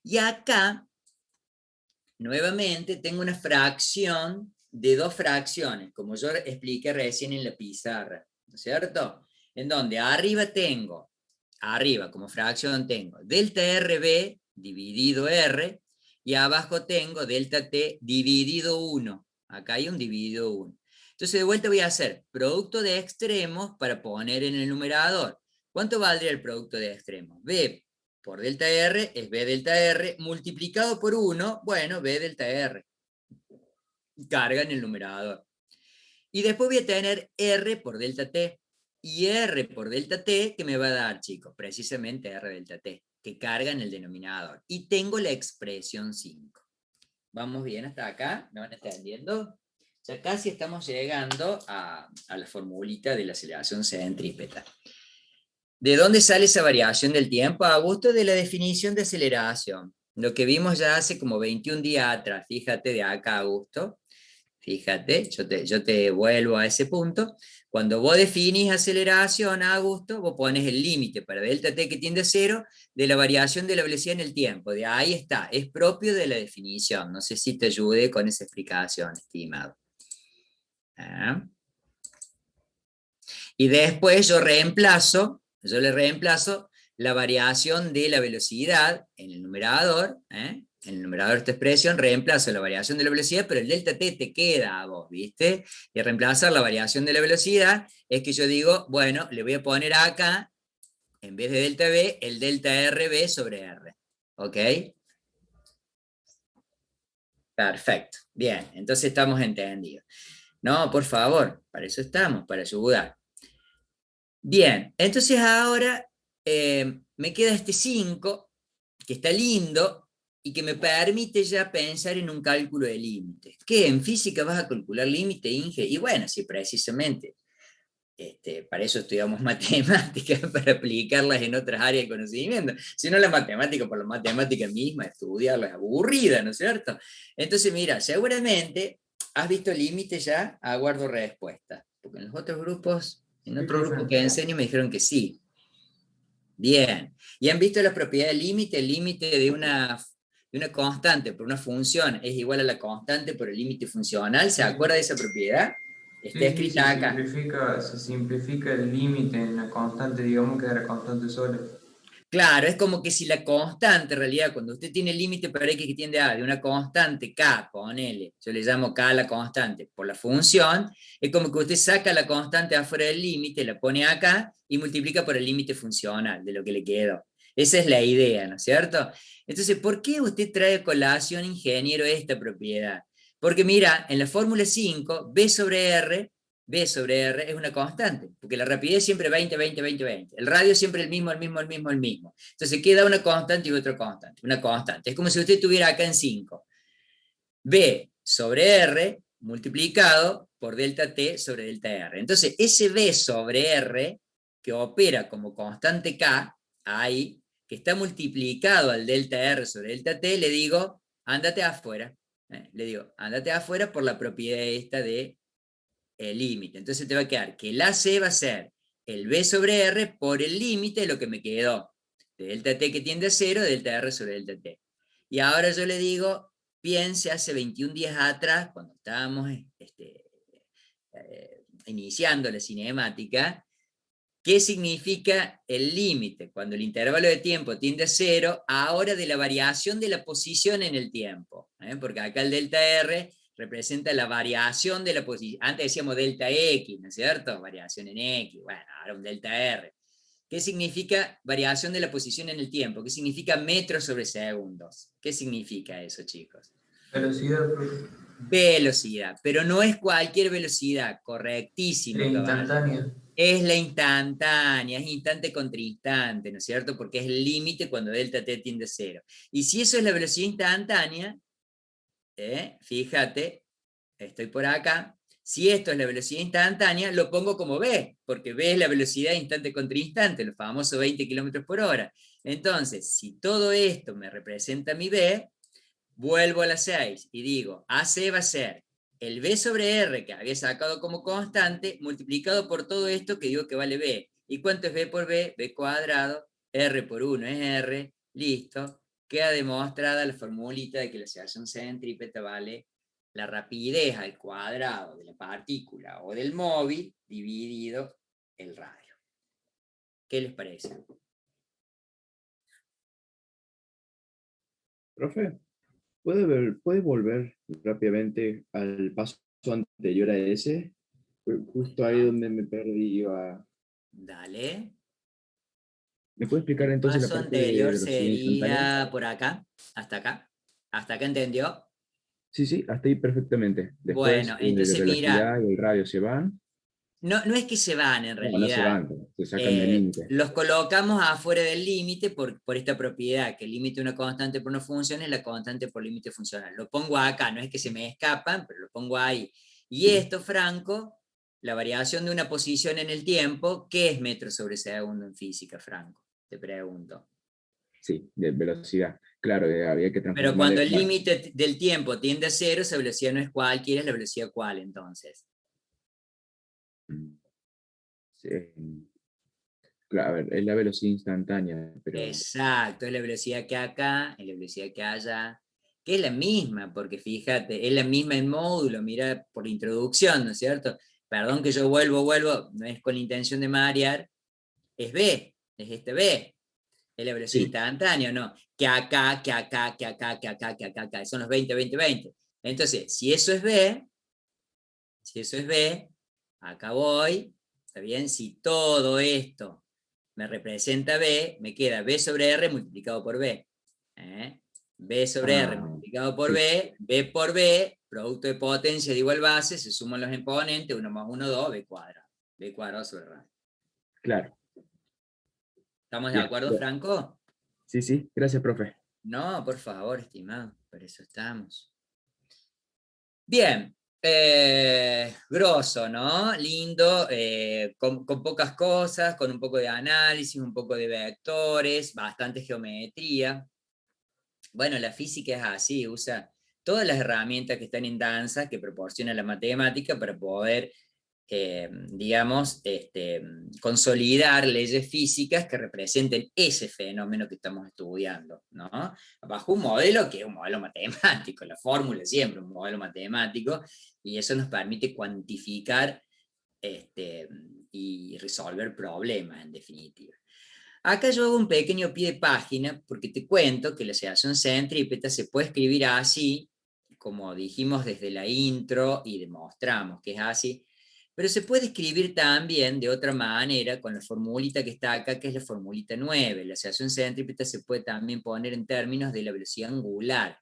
Y acá, nuevamente, tengo una fracción de dos fracciones, como yo expliqué recién en la pizarra, ¿no es cierto? En donde arriba como fracción tengo delta RB dividido R, y abajo tengo delta T dividido 1. Acá hay un dividido 1. Entonces de vuelta voy a hacer producto de extremos para poner en el numerador. ¿Cuánto valdría el producto de extremos? B por delta R es B delta R multiplicado por 1, bueno, B delta R. Carga en el numerador. Y después voy a tener R por delta T. Y R por delta T, que me va a dar, chicos, precisamente R delta T, que carga en el denominador. Y tengo la expresión 5. ¿Vamos bien hasta acá? ¿Me van entendiendo? Ya casi estamos llegando a la formulita de la aceleración centrípeta. ¿De dónde sale esa variación del tiempo, Augusto? De la definición de aceleración. Lo que vimos ya hace como 21 días atrás. Fíjate de acá, Augusto. Fíjate, yo te vuelvo a ese punto. Cuando vos definís aceleración, Augusto, vos pones el límite para delta T que tiende a 0 de la variación de la velocidad en el tiempo. De ahí está, es propio de la definición. No sé si te ayudé con esa explicación, estimado. Y después yo le reemplazo la variación de la velocidad en el numerador, ¿eh? En el numerador de esta expresión reemplazo la variación de la velocidad, pero el delta t te queda a vos, ¿viste? Y reemplazar la variación de la velocidad es que yo digo, bueno, le voy a poner acá, en vez de delta v, el delta rb sobre r. ¿Ok? Perfecto. Bien, entonces estamos entendidos. No, por favor, para eso estamos, para ayudar. Bien, entonces ahora me queda este 5, que está lindo, y que me permite ya pensar en un cálculo de límites. ¿Qué? ¿En física vas a calcular límite, Inge? Y bueno, sí, precisamente. Para eso estudiamos matemáticas, para aplicarlas en otras áreas de conocimiento. Si no, la matemática por la matemática misma, estudiarla es aburrida, ¿no es cierto? Entonces, mira, seguramente has visto límites ya, aguardo respuesta. Porque en los otros grupos, en Sí, otro profe. grupo que enseño me dijeron que sí. Bien. ¿Y han visto la propiedad del límite? El límite de una constante por una función es igual a la constante por el límite funcional. ¿Se acuerda de esa propiedad? Está Sí, escrita acá. se simplifica el límite en la constante, digamos que era constante sola. Claro, es como que si la constante, en realidad, cuando usted tiene el límite para x que tiende a de una constante k, ponele, yo le llamo k a la constante por la función, es como que usted saca la constante afuera del límite, la pone acá y multiplica por el límite funcional de lo que le quedó. Esa es la idea, ¿no es cierto? Entonces, ¿por qué usted trae a colación, ingeniero, esta propiedad? Porque mira, en la fórmula 5, B sobre R es una constante, porque la rapidez es siempre 20, 20, 20, 20. El radio es siempre el mismo, el mismo, el mismo, el mismo. Entonces queda una constante y otra constante. Una constante. Es como si usted tuviera acá en 5. B sobre R multiplicado por delta T sobre delta R. Entonces ese B sobre R, que opera como constante K, ahí, que está multiplicado al delta R sobre delta T, le digo, ándate afuera. Le digo, ándate afuera por la propiedad esta de el límite. Entonces te va a quedar que el AC va a ser el B sobre R por el límite de lo que me quedó. De delta T que tiende a 0, delta R sobre delta T. Y ahora yo le digo, piense hace 21 días atrás, cuando estábamos iniciando la cinemática, ¿qué significa el límite? Cuando el intervalo de tiempo tiende a 0, ahora de la variación de la posición en el tiempo. Porque acá el delta R representa la variación de la posición. Antes decíamos delta X, ¿no es cierto? Variación en X. Bueno, ahora un delta R. ¿Qué significa variación de la posición en el tiempo? ¿Qué significa metros sobre segundos? ¿Qué significa eso, chicos? Velocidad, profe. Velocidad, pero no es cualquier velocidad, Era correctísimo, caballero. instantánea. Es la instantánea, es instante contra instante, ¿no es cierto? Porque es el límite cuando delta t tiende a 0. Y si eso es la velocidad instantánea, fíjate, estoy por acá, si esto es la velocidad instantánea, lo pongo como v, porque v es la velocidad instante contra instante, los famosos 20 kilómetros por hora. Entonces, si todo esto me representa mi v, vuelvo a la 6 y digo, AC va a ser el B sobre R que había sacado como constante multiplicado por todo esto que digo que vale B. ¿Y cuánto es B por B? B cuadrado, R por 1 es R, listo. Queda demostrada la formulita de que la aceleración centrípeta vale la rapidez al cuadrado de la partícula o del móvil dividido el radio. ¿Qué les parece? Profe, ¿puede volver rápidamente al paso anterior a ese? Fue justo ahí donde me perdí. Dale. ¿Me puede explicar El entonces la paso parte de anterior velocidad instantánea? sería por acá, hasta acá. ¿Hasta acá entendió? Sí, sí, hasta ahí perfectamente. Después Bueno, la entonces mira, velocidad y el radio se van. no es que se van en No, no se realidad. van, se sacan del límite. Los colocamos afuera del límite por esta propiedad, que el límite de una constante por una función es la constante por límite funcional. Lo pongo acá, no es que se me escapan, pero lo pongo ahí. Y Sí, esto, Franco, la variación de una posición en el tiempo, ¿qué es metro sobre segundo en física, Franco? Te pregunto. sí, de velocidad. Claro, había que Pero transformarle. cuando el Bueno, límite del tiempo tiende a 0, esa velocidad no es cualquiera, es la velocidad cuál entonces. sí, claro, a ver, es la velocidad instantánea, pero Exacto, es la velocidad que acá, es la velocidad que allá, que es la misma, porque fíjate, es la misma en módulo, mira por la introducción, ¿no es cierto? perdón que yo vuelvo, no es con la intención de marear, es B, es este B. Es la velocidad Sí. instantánea, ¿no? Que acá, que acá, que acá, que acá, que acá, que acá. Son los 20, 20, 20. Entonces, si eso es B, acá voy, ¿está bien? Si todo esto me representa B, me queda B sobre R multiplicado por B. B sobre R multiplicado por Sí, B por B, producto de potencia de igual base, se suman los exponentes, 1 más 1, 2, B cuadrado. B cuadrado sobre R. claro. ¿Estamos de Bien. acuerdo, Franco? Sí, sí, gracias, profe. No, por favor, estimado, por eso estamos. Bien, grosso, ¿no? Lindo, con pocas cosas, con un poco de análisis, un poco de vectores, bastante geometría. Bueno, la física es así, usa todas las herramientas que están en danza, que proporciona la matemática para poder, digamos, consolidar leyes físicas que representen ese fenómeno que estamos estudiando, ¿no? Bajo un modelo que es un modelo matemático, la fórmula es siempre un modelo matemático, y eso nos permite cuantificar y resolver problemas, en definitiva. Acá yo hago un pequeño pie de página porque te cuento que la aceleración centrípeta se puede escribir así, como dijimos desde la intro y demostramos que es así, pero se puede escribir también de otra manera con la formulita que está acá, que es la formulita 9. La aceleración centrípeta se puede también poner en términos de la velocidad angular.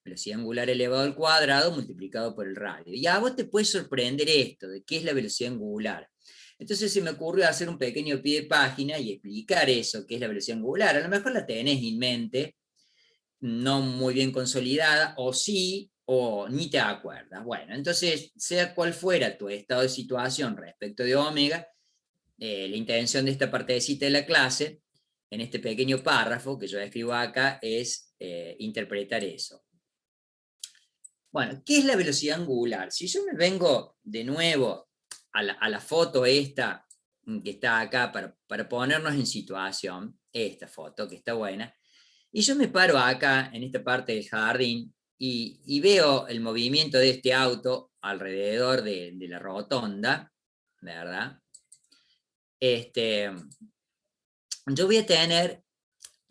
Velocidad angular elevado al cuadrado multiplicado por el radio. Y a vos te puede sorprender esto, de qué es la velocidad angular. Entonces se me ocurrió hacer un pequeño pie de página y explicar eso, qué es la velocidad angular. A lo mejor la tenés en mente, no muy bien consolidada, o sí, o ni te acuerdas. Bueno, entonces, sea cual fuera tu estado de situación respecto de omega, la intención de esta partecita de la clase, en este pequeño párrafo que yo escribo acá, es interpretar eso. Bueno, ¿qué es la velocidad angular? Si yo me vengo de nuevo a la foto esta, que está acá, para ponernos en situación, esta foto que está buena, y yo me paro acá, en esta parte del jardín, y veo el movimiento de este auto alrededor de la rotonda, ¿verdad? Yo voy a tener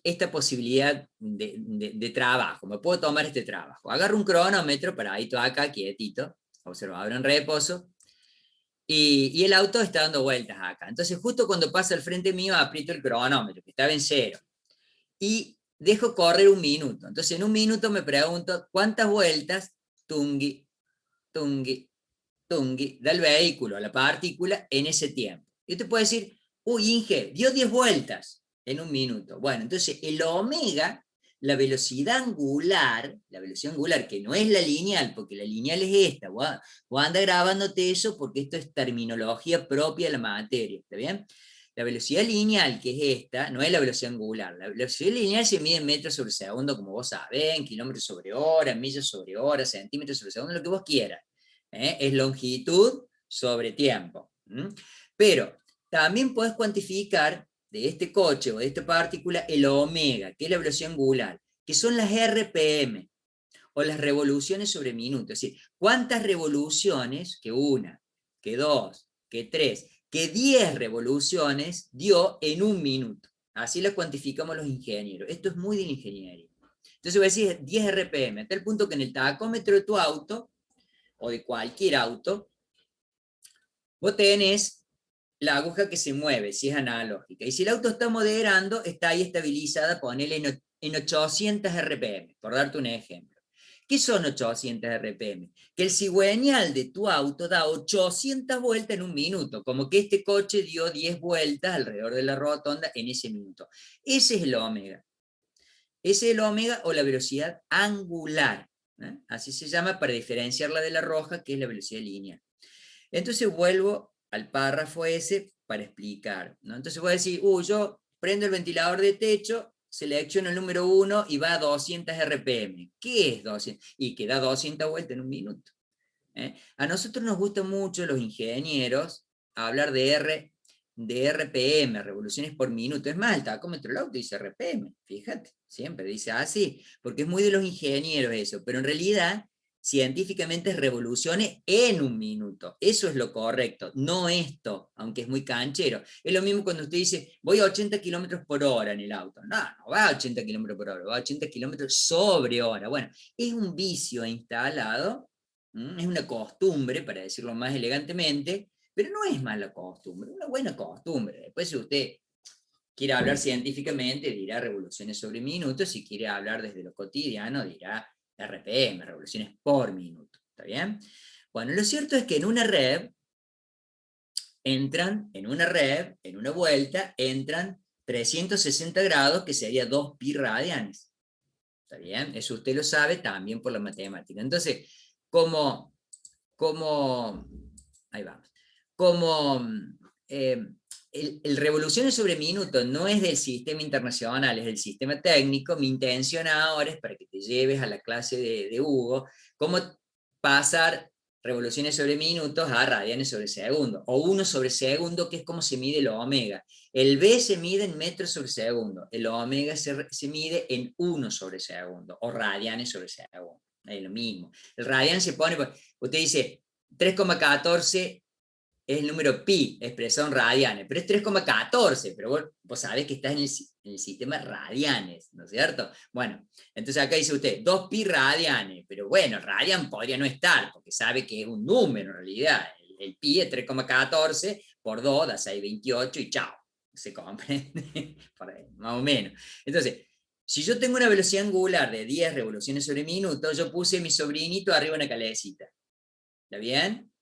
esta posibilidad de trabajo, me puedo tomar este trabajo. Agarro un cronómetro paradito acá, quietito, observador en reposo, y el auto está dando vueltas acá. Entonces, justo cuando pasa al frente mío, aprieto el cronómetro, que estaba en 0, y dejo correr 1 minuto. Entonces, en 1 minuto me pregunto cuántas vueltas, tungui, tungui, tungui, da el vehículo a la partícula en ese tiempo. Yo te puedo decir, uy, Inge, dio 10 vueltas en 1 minuto. Bueno, entonces el omega, la velocidad angular, que no es la lineal, porque la lineal es esta, vos anda grabándote eso porque esto es terminología propia de la materia, ¿está bien? La velocidad lineal, que es esta, no es la velocidad angular. La velocidad lineal se mide en metros sobre segundo, como vos sabés, en kilómetros sobre hora, millas sobre hora, centímetros sobre segundo, lo que vos quieras. Es longitud sobre tiempo. Pero también puedes cuantificar de este coche o de esta partícula el omega, que es la velocidad angular, que son las RPM, o las revoluciones sobre minuto. Es decir, cuántas revoluciones, que 1, que 2, que 3, que 10 revoluciones dio en 1 minuto. Así las cuantificamos los ingenieros. Esto es muy de la ingeniería. Entonces voy a decir 10 RPM, hasta el punto que en el tacómetro de tu auto, o de cualquier auto, vos tenés la aguja que se mueve, si es analógica. Y si el auto está moderando, está ahí estabilizada, ponele en 800 RPM, por darte un ejemplo. ¿Qué son 800 RPM? Que el cigüeñal de tu auto da 800 vueltas en 1 minuto, como que este coche dio 10 vueltas alrededor de la rotonda en ese minuto. Ese es el omega. Ese es el omega, o la velocidad angular. Así se llama, para diferenciarla de la roja, que es la velocidad lineal. Entonces vuelvo al párrafo ese para explicar, ¿no? Entonces voy a decir, yo prendo el ventilador de techo, selecciono el número 1 y va a 200 RPM. ¿Qué es 200? Y que da 200 vueltas en 1 minuto. A nosotros nos gusta mucho, los ingenieros, hablar de RPM, revoluciones por minuto. Es más, el tacómetro del auto dice RPM, fíjate, siempre dice así, porque es muy de los ingenieros eso, pero en realidad científicamente es revoluciones en un minuto. Eso es lo correcto, no esto, aunque es muy canchero. Es lo mismo cuando usted dice, voy a 80 kilómetros por hora en el auto. No, no va a 80 kilómetros por hora, va a 80 kilómetros sobre hora. Bueno, es un vicio instalado, es una costumbre, para decirlo más elegantemente, pero no es mala costumbre, es una buena costumbre. Después, si usted quiere hablar científicamente, dirá revoluciones sobre minutos. Si quiere hablar desde lo cotidiano, dirá RPM, revoluciones por minuto. ¿Está bien? Bueno, lo cierto es que en una red, en una vuelta, entran 360 grados, que sería 2 pi radianes. ¿Está bien? Eso usted lo sabe también por la matemática. Entonces, ahí vamos, como el revoluciones sobre minuto no es del sistema internacional, es del sistema técnico. Mi intención ahora es para que te lleves a la clase de Hugo, cómo pasar revoluciones sobre minutos a radianes sobre segundo, o 1 sobre segundo, que es como se mide el omega. El B se mide en metros sobre segundo, el omega se mide en 1 sobre segundo, o radianes sobre segundo. Es lo mismo. El radian se pone, usted dice 3,14 es el número pi expresado en radianes, pero es 3,14, pero vos sabés que estás en el sistema radianes, ¿no es cierto? Bueno, entonces acá dice usted 2 pi radianes, pero bueno, radian podría no estar, porque sabe que es un número en realidad. El pi es 3,14 por 2 da 6,28 y chao, se comprende, por ahí, más o menos. Entonces, si yo tengo una velocidad angular de 10 revoluciones sobre minuto, yo puse a mi sobrinito arriba una calecita. ¿Está bien?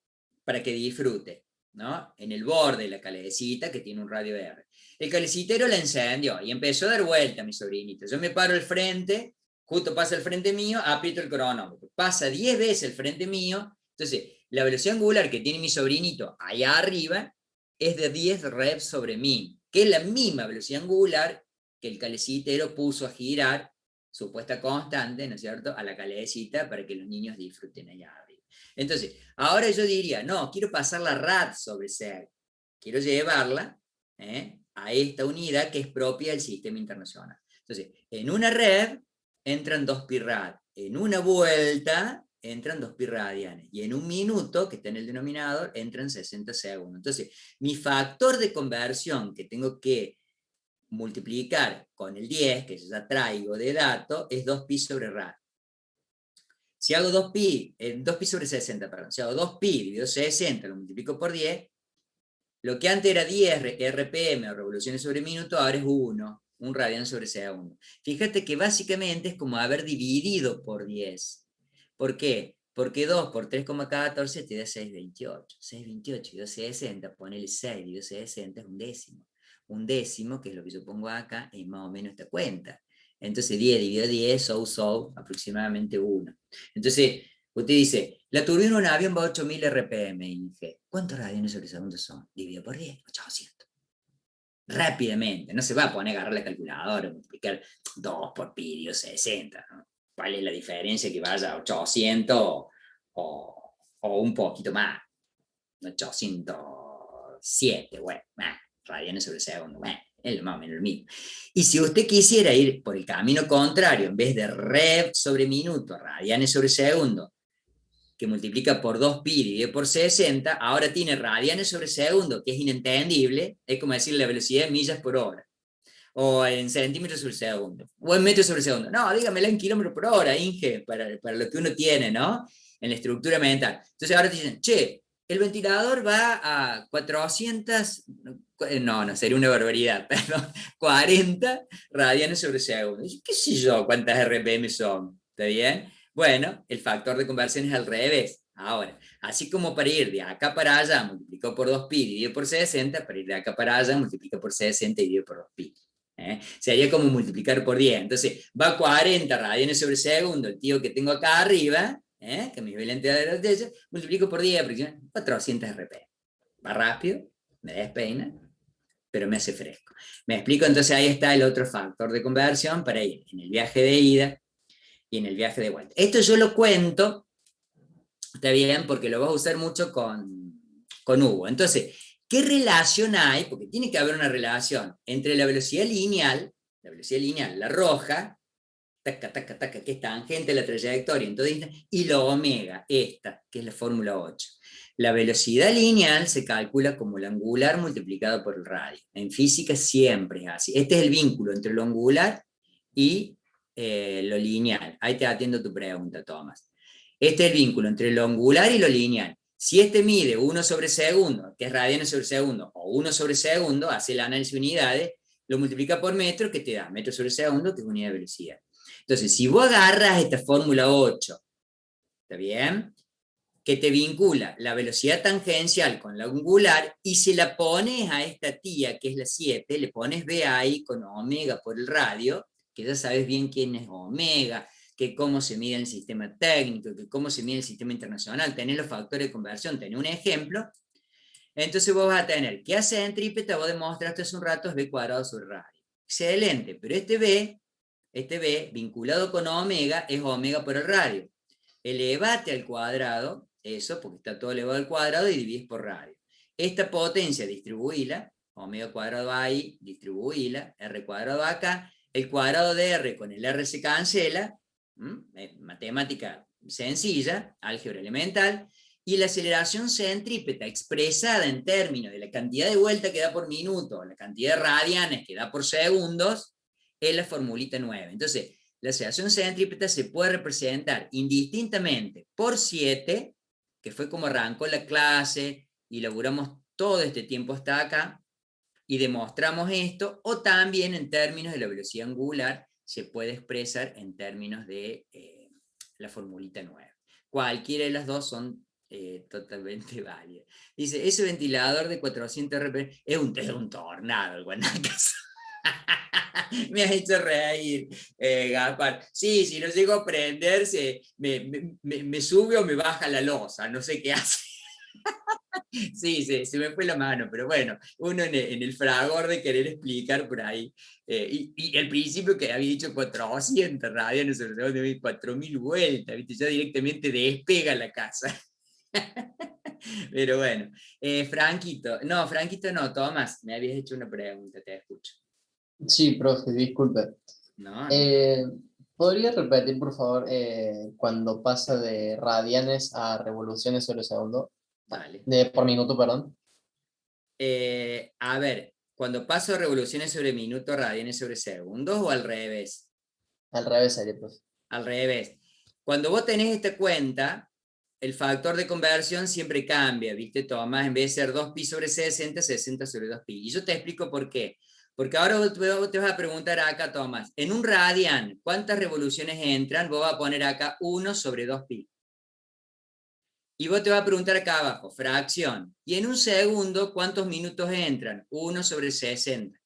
Para que disfrute, ¿no? En el borde de la calecita, que tiene un radio R. El calecitero la encendió y empezó a dar vuelta a mi sobrinito. Yo me paro al frente, justo pasa al frente mío, aprieto el cronómetro. Pasa 10 veces el frente mío. Entonces, la velocidad angular que tiene mi sobrinito allá arriba es de 10 rev sobre min, que es la misma velocidad angular que el calecitero puso a girar, supuesta constante, ¿no es cierto?, a la calecita para que los niños disfruten allá arriba. Entonces, ahora yo diría, no, quiero pasar la rad sobre seg, quiero llevarla a esta unidad que es propia del sistema internacional. Entonces, en una red entran 2 pi rad, en una vuelta entran 2 pi radianes, y en un minuto, que está en el denominador, entran 60 segundos. Entonces, mi factor de conversión que tengo que multiplicar con el 10, que yo ya traigo de dato, es 2 pi sobre rad. Si hago 2 pi sobre 60, perdón, si hago 2 pi dividido 60, lo multiplico por 10, lo que antes era 10 RPM o revoluciones sobre minuto, ahora es 1 radian sobre segundo. Fíjate que básicamente es como haber dividido por 10. ¿Por qué? Porque 2 por 3,14 te da 6,28. 6,28 dividido 60, ponele 6 dividido 60, es un décimo. Un décimo, que es lo que yo pongo acá, es más o menos esta cuenta. Entonces 10 dividido 10, aproximadamente 1. Entonces, usted dice, la turbina de un avión va a 8.000 RPM, Inge. ¿Cuántos radianes sobre segundo son? Dividido por 10, 800. Rápidamente, no se va a poner a agarrar la calculadora, multiplicar 2 por pi dividido 60, ¿no? ¿Cuál es la diferencia que vaya a 800 o un poquito más? 807, bueno, radianes sobre segundo, bueno, es más o menos lo mismo. Y si usted quisiera ir por el camino contrario, en vez de rev sobre minuto, radianes sobre segundo, que multiplica por 2 pi dividido por 60, ahora tiene radianes sobre segundo, que es inentendible, es como decir la velocidad de millas por hora, o en centímetros sobre segundo, o en metros sobre segundo. No, dígamela en kilómetros por hora, Inge, para lo que uno tiene, ¿no? En la estructura mental. Entonces ahora te dicen, che, el ventilador va a 400, no, sería una barbaridad, perdón, 40 radianes sobre segundo. ¿Qué sé yo cuántas RPM son? ¿Está bien? Bueno, el factor de conversión es al revés. Ahora, así como para ir de acá para allá, multiplico por 2 pi dividido por 60, para ir de acá para allá, multiplico por 60 dividido por 2 pi. Sería como multiplicar por 10. Entonces, va a 40 radianes sobre segundo, el tío que tengo acá arriba, que me nivel de la botella, multiplico por 10, aproximadamente 400 RP. Va rápido, me despeina, pero me hace fresco. Me explico, entonces ahí está el otro factor de conversión para ir en el viaje de ida y en el viaje de vuelta. Esto yo lo cuento, está bien, porque lo vas a usar mucho con Hugo. Entonces, ¿qué relación hay? Porque tiene que haber una relación entre la velocidad lineal, la roja, taca, taca, taca, que es tangente a la trayectoria en toda instancia, y la omega, esta, que es la fórmula 8. La velocidad lineal se calcula como el angular multiplicado por el radio. En física siempre es así. Este es el vínculo entre lo angular y lo lineal. Ahí te atiendo tu pregunta, Tomás. Este es el vínculo entre lo angular y lo lineal. Si este mide 1 sobre segundo, que es radianes sobre segundo, o 1 sobre segundo, hace el análisis de unidades, lo multiplica por metro, que te da metro sobre segundo, que es unidad de velocidad. Entonces, si vos agarras esta fórmula 8, ¿está bien?, que te vincula la velocidad tangencial con la angular, y se la pones a esta tía, que es la 7, le pones B ahí con omega por el radio, que ya sabes bien quién es omega, que cómo se mide en el sistema técnico, que cómo se mide en el sistema internacional, tenés los factores de conversión, tenés un ejemplo. Entonces vos vas a tener que hace centrípeta, vos demostraste hace un rato, es B cuadrado sobre radio. Excelente, pero este B vinculado con omega es omega por el radio. Elevate al cuadrado, eso, porque está todo elevado al cuadrado, y divides por radio. Esta potencia distribuíla, omega cuadrado ahí, distribuíla, R cuadrado acá, el cuadrado de R con el R se cancela, matemática sencilla, álgebra elemental, y la aceleración centrípeta expresada en términos de la cantidad de vueltas que da por minuto, la cantidad de radianes que da por segundos, es la formulita 9. Entonces, la aceleración centrípeta se puede representar indistintamente por 7, que fue como arrancó la clase, y laburamos todo este tiempo hasta acá, y demostramos esto, o también en términos de la velocidad angular, se puede expresar en términos de la formulita 9. Cualquiera de las dos son totalmente válidas. Dice, ese ventilador de 400 RPM es un tornado, el Guanacas. Me has hecho reír, Gaspar. Sí, si no llego a prenderse, me sube o me baja la losa, no sé qué hace. Sí, se me fue la mano, pero bueno, uno en el fragor de querer explicar por ahí, y al principio que había dicho 400 radianes sobre segundo, 4000 vueltas, ¿viste? Ya directamente despega la casa. Pero bueno, Franquito no, Tomás, me habías hecho una pregunta, te escucho. Sí, profe, disculpe. No. ¿Podría repetir, por favor, cuando pasa de radianes a revoluciones sobre segundo? Vale. Por minuto, perdón. A ver, cuando paso a revoluciones sobre minuto, radianes sobre segundos, o al revés. Al revés sería, profe. Al revés. Cuando vos tenés esta cuenta, el factor de conversión siempre cambia, ¿viste, Tomás? En vez de ser 2pi sobre 60, 60 sobre 2pi. Y yo te explico por qué. Porque ahora vos te vas a preguntar acá, Tomás, en un radian, ¿cuántas revoluciones entran? Vos vas a poner acá 1 sobre 2pi. Y vos te vas a preguntar acá abajo, fracción. Y en un segundo, ¿cuántos minutos entran? 1 sobre 60.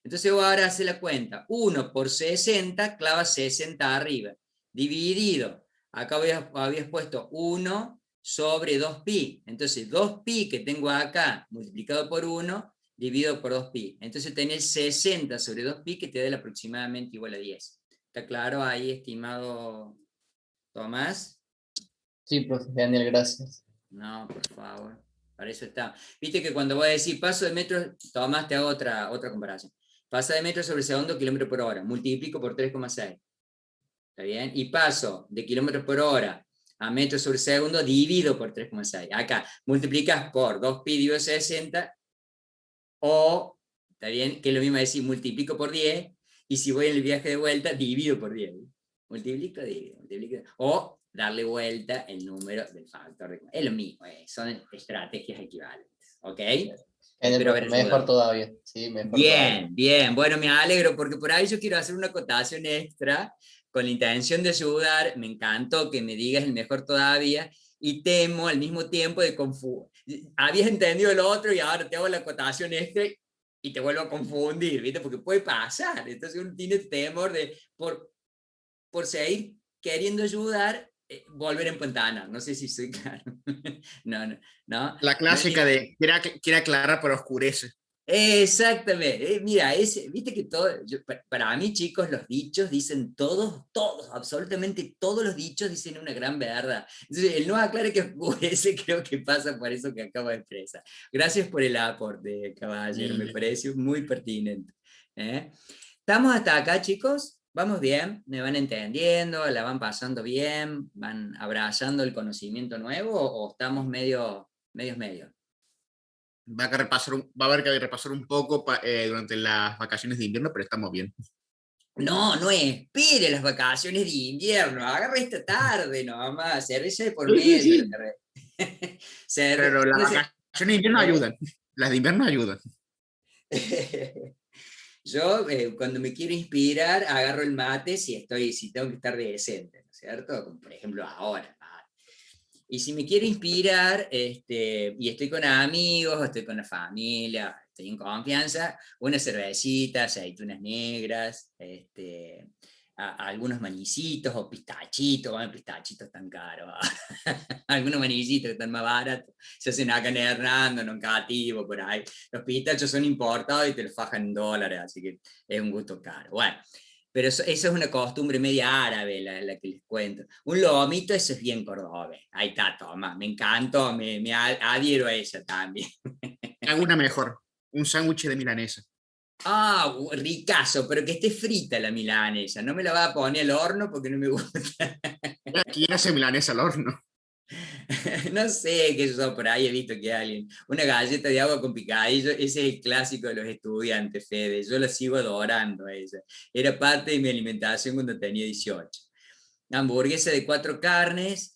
Entonces vos ahora haces la cuenta. 1 por 60, clava 60 arriba. Dividido. Acá habías puesto 1 sobre 2pi. Entonces 2pi que tengo acá multiplicado por 1, dividido por 2pi. Entonces tenés 60 sobre 2pi que te da aproximadamente igual a 10. ¿Está claro ahí, estimado Tomás? Sí, profe, Daniel, gracias. No, por favor. Para eso está. Viste que cuando voy a decir paso de metros, Tomás, te hago otra comparación. Pasa de metros sobre segundo, kilómetro por hora. Multiplico por 3,6. ¿Está bien? Y paso de kilómetros por hora a metros sobre segundo, divido por 3,6. Acá, multiplicas por 2pi dividido 60, o, ¿está bien? Que es lo mismo decir, multiplico por 10, y si voy en el viaje de vuelta, divido por 10. Multiplico, divido, multiplico. O darle vuelta el número del factor. Es lo mismo, son estrategias equivalentes. ¿Ok? Espero haber Mejor ayudado. todavía. Sí, mejor Bien, todavía. bien. Bueno, me alegro porque por ahí yo quiero hacer una acotación extra con la intención de ayudar. Me encantó que me digas el mejor todavía, y temo al mismo tiempo de confundir. Habías entendido lo otro y ahora te hago la acotación extra y te vuelvo a confundir, ¿viste? Porque puede pasar. Entonces uno tiene temor de, por seguir queriendo ayudar, volver a empantanar. No sé si soy claro. No. La clásica de quiere aclarar pero oscurece. Exactamente. Mira, viste que todo, para mí, chicos, los dichos dicen todos, absolutamente todos los dichos dicen una gran verdad. Entonces, el no aclare que oscurece, creo que pasa por eso que acabo de expresar. Gracias por el aporte, caballero, me parece muy pertinente. ¿Estamos hasta acá, chicos? vamos bien, me van entendiendo, la van pasando bien, van abrazando el conocimiento nuevo o estamos medios. Va a haber que repasar un poco durante las vacaciones de invierno, pero estamos bien. No espere las vacaciones de invierno, agarra esta tarde nomás, cerveza de por Sí, sí, medio. sí. Pero las vacaciones de invierno ayudan. Las de invierno ayudan. Yo, cuando me quiero inspirar, agarro el mate si tengo que estar decente, ¿no es cierto? Como por ejemplo ahora. Y si me quiero inspirar, y estoy con amigos, estoy con la familia, estoy en confianza, una cervecita, aceitunas negras, algunos manicitos o pistachitos, bueno, pistachitos tan caros, algunos manicitos que están más baratos, se hacen acá en Hernando, en Cativo, por ahí. Los pistachos son importados y te los fajan en dólares, así que es un gusto caro. Bueno, pero eso es una costumbre media árabe, la que les cuento. Un lomito, eso es bien cordobés. Ahí está, toma, me encantó, me adhiero a ella también. Hago una mejor. Un sándwich de milanesa. Ah, ricazo, pero que esté frita la milanesa. No me la va a poner al horno porque no me gusta. ¿Quién hace milanesa al horno? No sé qué eso, por ahí he visto que alguien. Una galleta de agua con picadillo, ese es el clásico de los estudiantes, Fede. Yo la sigo adorando a esa. Era parte de mi alimentación cuando tenía 18. Hamburguesa de 4 carnes.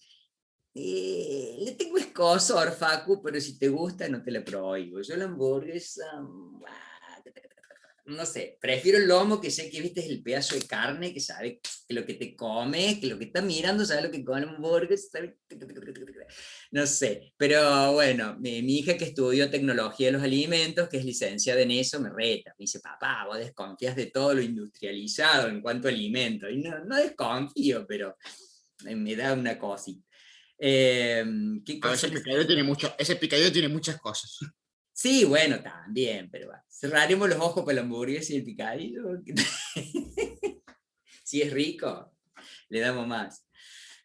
Le tengo escozor, Facu, pero si te gusta no te la prohíbo. Yo la hamburguesa, no sé, prefiero el lomo, que sé que viste es el pedazo de carne, que sabe que lo que te come, que lo que está mirando sabe lo que come el hamburguesa, sabe... No sé, pero bueno, mi hija que estudió tecnología de los alimentos, que es licenciada en eso, me reta, me dice, papá, vos desconfías de todo lo industrializado en cuanto a alimentos, y no, no desconfío, pero me da una cosita. ¿Qué A ver, cosa ese picadillo tiene muchas cosas. Sí, bueno, también, pero va. Cerraremos los ojos para la hamburguesa y el picadillo. Si es rico, le damos más.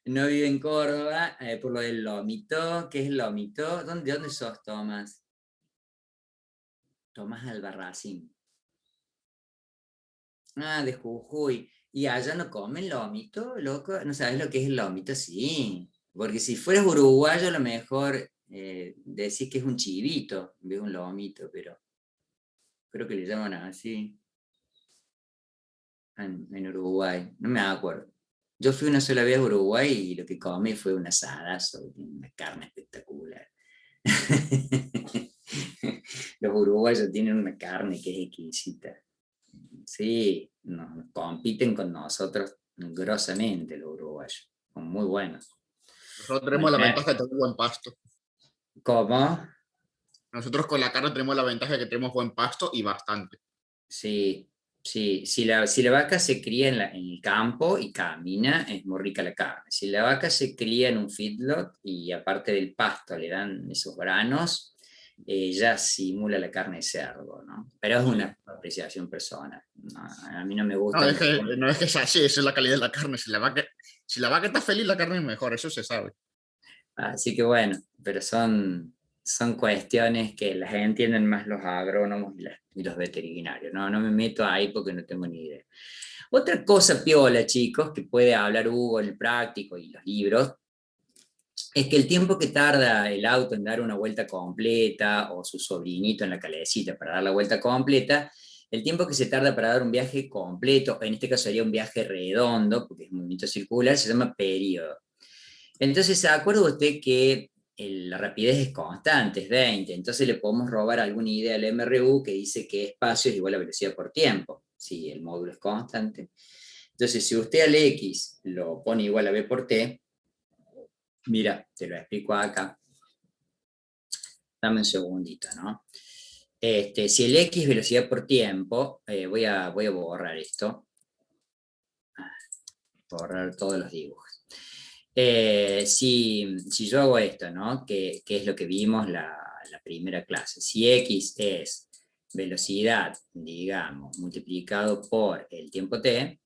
No vive en Córdoba, por lo del lomito. ¿Qué es el lomito? ¿De dónde sos, Tomás? Tomás Albarracín. Ah, de Jujuy. ¿Y allá no comen lomito, loco? ¿No sabes lo que es el lomito? Sí. Porque si fueras uruguayo, a lo mejor decís que es un chivito, en vez de un lomito, pero creo que le llaman así en Uruguay. No me acuerdo. Yo fui una sola vez a Uruguay y lo que comí fue un asadazo, una carne espectacular. Los uruguayos tienen una carne que es exquisita. Sí, compiten con nosotros grosamente los uruguayos. Son muy buenos. Nosotros tenemos la ventaja de tener buen pasto. ¿Cómo? Nosotros con la carne tenemos la ventaja de que tenemos buen pasto y bastante. Sí, sí. Si la vaca se cría en el campo y camina, es muy rica la carne. Si la vaca se cría en un feedlot y aparte del pasto le dan esos granos, ya simula la carne de cerdo, ¿no? Pero es una apreciación personal. No, a mí no me gusta. No es que sea así, esa es la calidad de la carne. Si la vaca está feliz, la carne es mejor, eso se sabe. Así que bueno, pero son cuestiones que las entienden más los agrónomos y los veterinarios. No me meto ahí porque no tengo ni idea. Otra cosa piola, chicos, que puede hablar Hugo, el práctico y los libros, es que el tiempo que tarda el auto en dar una vuelta completa o su sobrinito en la calecita para dar la vuelta completa, el tiempo que se tarda para dar un viaje completo, en este caso sería un viaje redondo, porque es un movimiento circular, se llama periodo. Entonces, ¿se acuerda usted que la rapidez es constante, es 20? Entonces le podemos robar alguna idea al MRU que dice que espacio es igual a velocidad por tiempo, si el módulo es constante. Entonces, si usted al X lo pone igual a B por T, mira, te lo explico acá. Dame un segundito, ¿no? Si el X es velocidad por tiempo, voy a borrar esto. Borrar todos los dibujos. Si yo hago esto, ¿no? Que es lo que vimos la primera clase. Si X es velocidad, digamos, multiplicado por el tiempo t,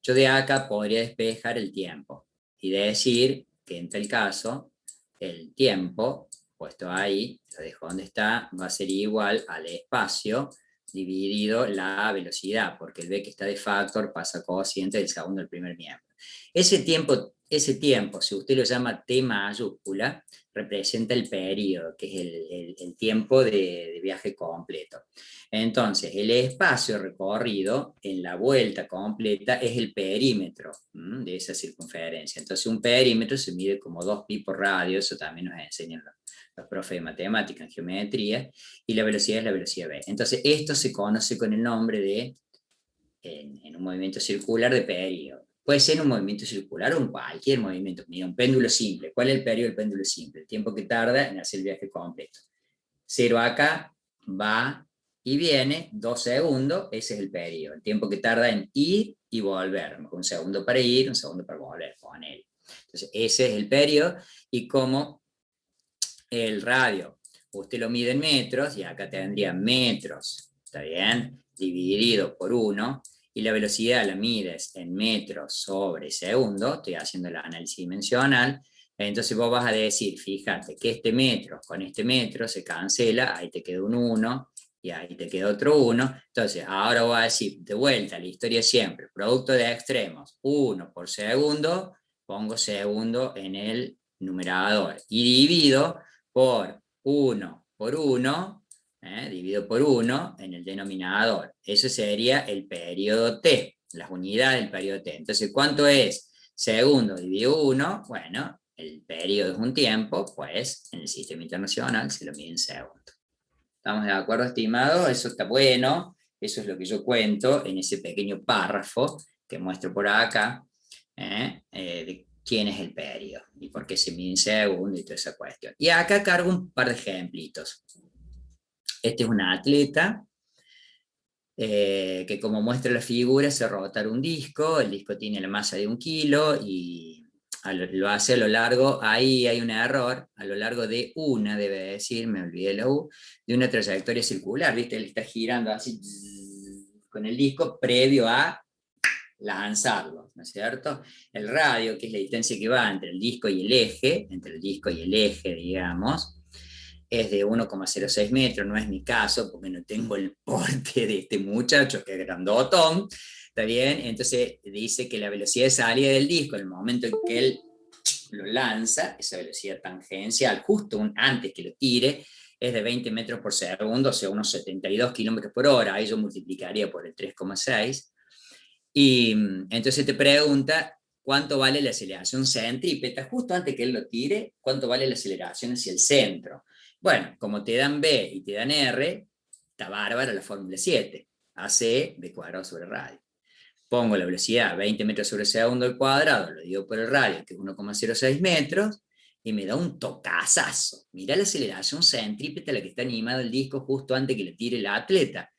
yo de acá podría despejar el tiempo y decir que en tal caso el tiempo puesto ahí, lo dejo donde está, va a ser igual al espacio dividido la velocidad, porque el v que está de factor pasa a cociente del segundo al primer miembro. Ese tiempo, si usted lo llama t mayúscula, representa el periodo, que es el tiempo de viaje completo. Entonces, el espacio recorrido en la vuelta completa es el perímetro de esa circunferencia. Entonces, un perímetro se mide como 2π por radio, eso también nos enseñan los profes de matemática en geometría, y la velocidad es la velocidad v. Entonces, esto se conoce con el nombre de, en un movimiento circular, de periodo. Puede ser un movimiento circular o en cualquier movimiento. Mira, un péndulo simple. ¿Cuál es el periodo del péndulo simple? El tiempo que tarda en hacer el viaje completo. 0 acá, va y viene, 2 segundos, ese es el periodo. El tiempo que tarda en ir y volver. Un segundo para ir, un segundo para volver con él. Entonces, ese es el periodo. Y como el radio, usted lo mide en metros, y acá tendría metros, ¿está bien? Dividido por 1. Y la velocidad la mides en metros sobre segundo, estoy haciendo el análisis dimensional, entonces vos vas a decir, fíjate que este metro con este metro se cancela, ahí te queda un 1, y ahí te queda otro 1, entonces ahora voy a decir, de vuelta, la historia siempre, producto de extremos, 1 por segundo, pongo segundo en el numerador, y divido por 1 por 1, dividido por 1 en el denominador. Eso sería el periodo t, las unidades del periodo t. Entonces, ¿cuánto es segundo dividido 1? Bueno, el periodo es un tiempo, pues en el sistema internacional se lo mide en segundos. ¿Estamos de acuerdo, estimado? Eso está bueno, eso es lo que yo cuento en ese pequeño párrafo que muestro por acá, de quién es el periodo y por qué se mide en segundos y toda esa cuestión. Y acá cargo un par de ejemplitos. Este es un atleta que, como muestra la figura, se rotar un disco, el disco tiene la masa de 1 kilo y lo hace a lo largo, ahí hay un error, a lo largo de una, debe decir, me olvidé la U, de una trayectoria circular, ¿viste? Él está girando así con el disco previo a lanzarlo, ¿no es cierto? El radio, que es la distancia que va entre el disco y el eje, digamos, es de 1,06 metros, no es mi caso, porque no tengo el porte de este muchacho, que es grandotón, ¿está bien? Entonces dice que la velocidad de salida del disco, en el momento en que él lo lanza, esa velocidad tangencial, justo antes que lo tire, es de 20 metros por segundo, o sea, unos 72 kilómetros por hora, ahí yo multiplicaría por el 3,6, y entonces te pregunta, ¿cuánto vale la aceleración centrípeta? Justo antes que él lo tire, ¿cuánto vale la aceleración hacia el centro? Bueno, como te dan B y te dan R, está bárbara la fórmula 7. AC, B cuadrado sobre radio. Pongo la velocidad 20 metros sobre segundo al cuadrado, lo divido por el radio, que es 1,06 metros, y me da un tocazazo. Mirá la aceleración centrípeta a la que está animado el disco justo antes que le tire el atleta.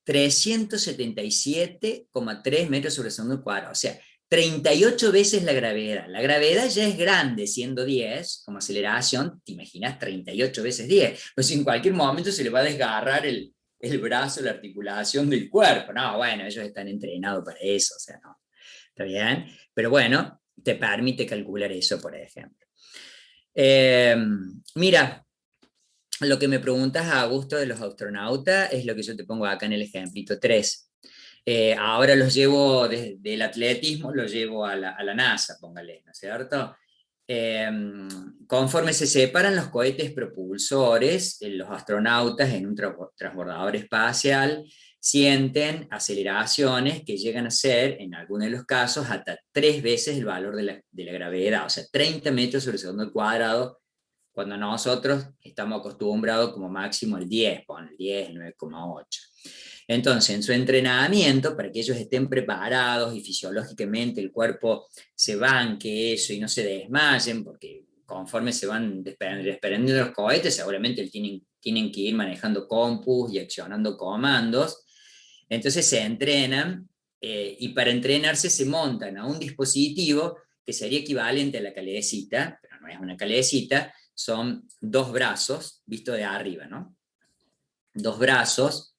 377,3 metros sobre segundo al cuadrado. O sea, 38 veces la gravedad. La gravedad ya es grande, siendo 10, como aceleración, te imaginas 38 veces 10. Pues en cualquier momento se le va a desgarrar el brazo, la articulación del cuerpo. No, bueno, ellos están entrenados para eso, o sea, no. ¿Está bien? Pero bueno, te permite calcular eso, por ejemplo. Mira, lo que me preguntas, a gusto de los astronautas, es lo que yo te pongo acá en el ejemplito 3. Ahora los llevo desde el atletismo, los llevo a la NASA, póngale, ¿no es cierto? Conforme se separan los cohetes propulsores, los astronautas en un transbordador espacial sienten aceleraciones que llegan a ser, en algunos de los casos, hasta 3 veces el valor de la gravedad, o sea, 30 metros sobre segundo al cuadrado, cuando nosotros estamos acostumbrados como máximo al 10, pon el 10, el 9,8. Entonces, en su entrenamiento, para que ellos estén preparados y fisiológicamente el cuerpo se banque eso y no se desmayen, porque conforme se van desprendiendo los cohetes, seguramente tienen que ir manejando compus y accionando comandos. Entonces se entrenan, y para entrenarse se montan a un dispositivo que sería equivalente a la calecita, pero no es una calecita, son 2 brazos, visto de arriba, ¿no? 2 brazos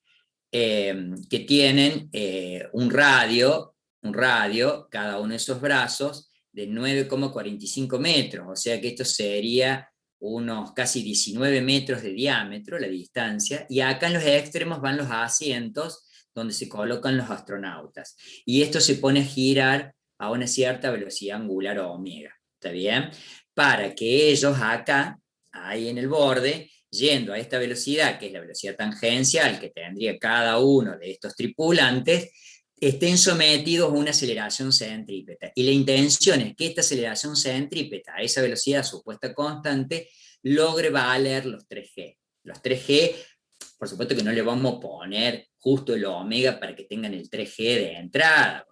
que tienen un radio, cada uno de esos brazos, de 9,45 metros, o sea que esto sería unos casi 19 metros de diámetro la distancia, y acá en los extremos van los asientos donde se colocan los astronautas. Y esto se pone a girar a una cierta velocidad angular omega, ¿está bien? Para que ellos acá, ahí en el borde, yendo a esta velocidad, que es la velocidad tangencial que tendría cada uno de estos tripulantes, estén sometidos a una aceleración centrípeta. Y la intención es que esta aceleración centrípeta, a esa velocidad supuesta constante, logre valer los 3G. Los 3G, por supuesto que no le vamos a poner justo el omega para que tengan el 3G de entrada.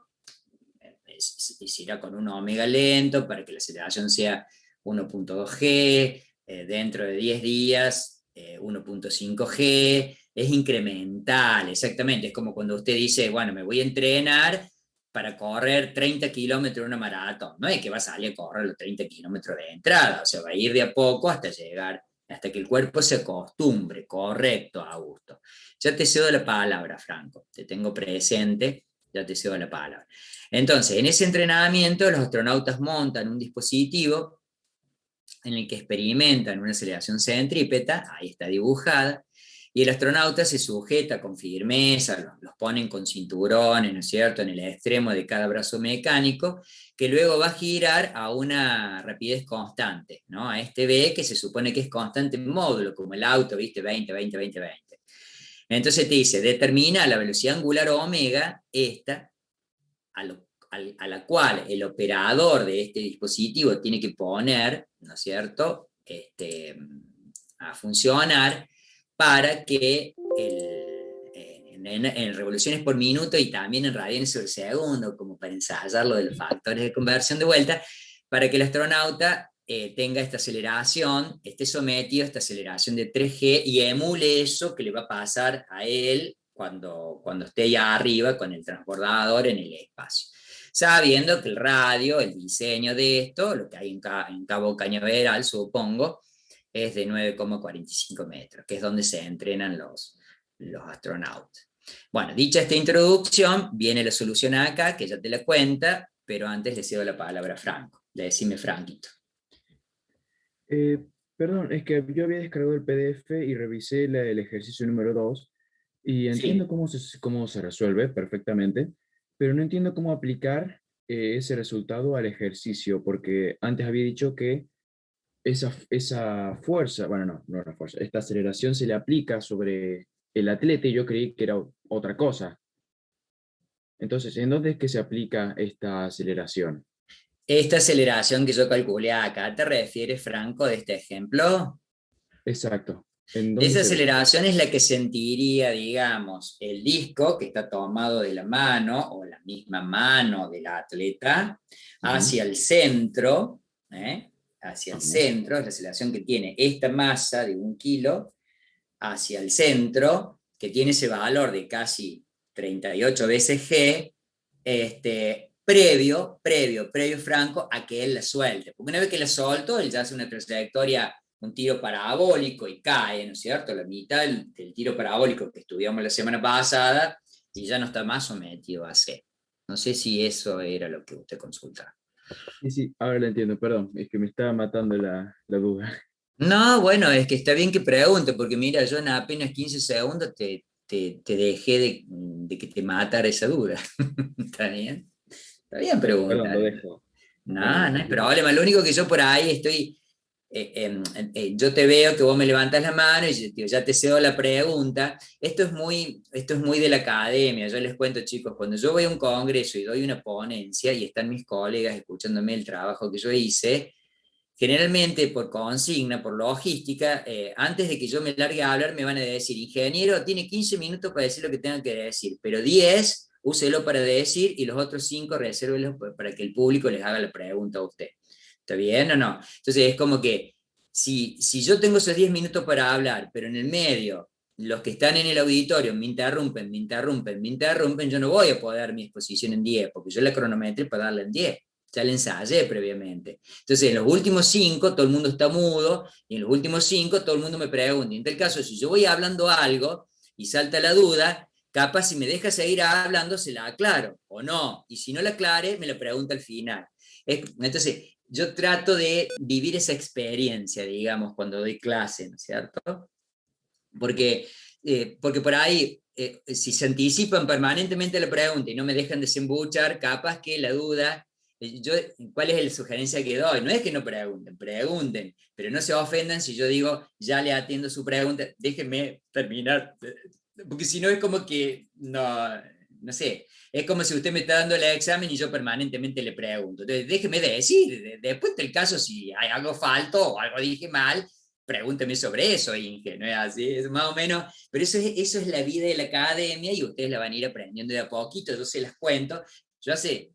Se irá con un omega lento para que la aceleración sea 1.2G, dentro de 10 días 1.5G, es incremental, exactamente, es como cuando usted dice, bueno, me voy a entrenar para correr 30 kilómetros en una maratón, no es que va a salir a correr los 30 kilómetros de entrada, o sea, va a ir de a poco hasta llegar, hasta que el cuerpo se acostumbre, correcto, Augusto. Ya te cedo la palabra, Franco, te tengo presente, ya te cedo la palabra. Entonces, en ese entrenamiento los astronautas montan un dispositivo en el que experimentan una aceleración centrípeta, ahí está dibujada, y el astronauta se sujeta con firmeza, los ponen con cinturones, ¿no es cierto?, en el extremo de cada brazo mecánico, que luego va a girar a una rapidez constante, ¿no? A este V que se supone que es constante en módulo, como el auto, ¿viste? 20, 20, 20, 20. Entonces te dice, determina la velocidad angular omega, esta, a la cual el operador de este dispositivo tiene que poner, ¿no es cierto?, a funcionar para que en revoluciones por minuto y también en radianes sobre segundo, como para ensayar lo de los factores de conversión de vuelta, para que el astronauta tenga esta aceleración, esté sometido a esta aceleración de 3G y emule eso que le va a pasar a él cuando esté allá arriba con el transbordador en el espacio. Sabiendo que el radio, el diseño de esto, lo que hay en Cabo Cañaveral, supongo, es de 9,45 metros, que es donde se entrenan los astronautas. Bueno, dicha esta introducción, viene la solución acá, que ya te la cuenta, pero antes le cedo la palabra a Franco. Decime, Franquito. Perdón, es que yo había descargado el PDF y revisé el ejercicio número 2 y entiendo Sí. cómo se resuelve perfectamente, pero no entiendo cómo aplicar ese resultado al ejercicio, porque antes había dicho que esa fuerza, bueno, no la fuerza, esta aceleración se le aplica sobre el atleta y yo creí que era otra cosa. Entonces, ¿en dónde es que se aplica esta aceleración? Esta aceleración que yo calculé acá, ¿te refieres, Franco, de este ejemplo? Exacto. ¿En dónde Esa se ve? aceleración es la que sentiría, digamos, el disco que está tomado de la mano o la misma mano del atleta Ujú. hacia el centro, hacia el Ajá. centro, es la aceleración que tiene esta masa de 1 kilo hacia el centro, que tiene ese valor de casi 38 veces G, previo, Franco, a que él la suelte. Porque una vez que la soltó, él ya hace una trayectoria, un tiro parabólico y cae, ¿no es cierto? La mitad del tiro parabólico que estudiamos la semana pasada y ya no está más sometido a C. No sé si eso era lo que usted consultaba. Sí, sí, ahora lo entiendo, perdón, es que me estaba matando la duda. No, bueno, es que está bien que pregunte, porque mira, yo en apenas 15 segundos te dejé de que te matara esa duda. ¿Está bien? Está bien Perdón, lo preguntar. dejo. No, no hay problema. Lo único que yo por ahí estoy, yo te veo que vos me levantas la mano y yo ya te cedo la pregunta. Esto es muy de la academia. Yo les cuento, chicos, cuando yo voy a un congreso y doy una ponencia y están mis colegas escuchándome el trabajo que yo hice, generalmente por consigna, por logística, antes de que yo me largue a hablar, me van a decir, ingeniero, tiene 15 minutos para decir lo que tenga que decir, pero 10, úselo para decir y los otros 5 resérvelos para que el público les haga la pregunta a usted. ¿Está bien o no? Entonces es como que si yo tengo esos 10 minutos para hablar, pero en el medio los que están en el auditorio me interrumpen, yo no voy a poder dar mi exposición en 10, porque yo la cronometré para darla en 10. Ya la ensayé previamente. Entonces, en los últimos 5, todo el mundo está mudo, y en los últimos 5, todo el mundo me pregunta. Y en tal caso, si yo voy hablando algo y salta la duda, capaz si me deja seguir hablando, se la aclaro, o no. Y si no la aclare, me la pregunta al final. Entonces, yo trato de vivir esa experiencia, digamos, cuando doy clase, ¿no es cierto? Porque por ahí, si se anticipan permanentemente la pregunta y no me dejan desembuchar, capaz que la duda, ¿cuál es la sugerencia que doy? No es que no pregunten, pregunten, pero no se ofendan si yo digo, ya le atiendo su pregunta, déjenme terminar, porque si no es como que, no sé, es como si usted me está dando el examen y yo permanentemente le pregunto. Entonces, déjeme decir, después del caso, si hay algo falto o algo dije mal, pregúnteme sobre eso, Inge, ¿no es así? Es más o menos, pero eso es la vida de la academia y ustedes la van a ir aprendiendo de a poquito, yo se las cuento. Yo hace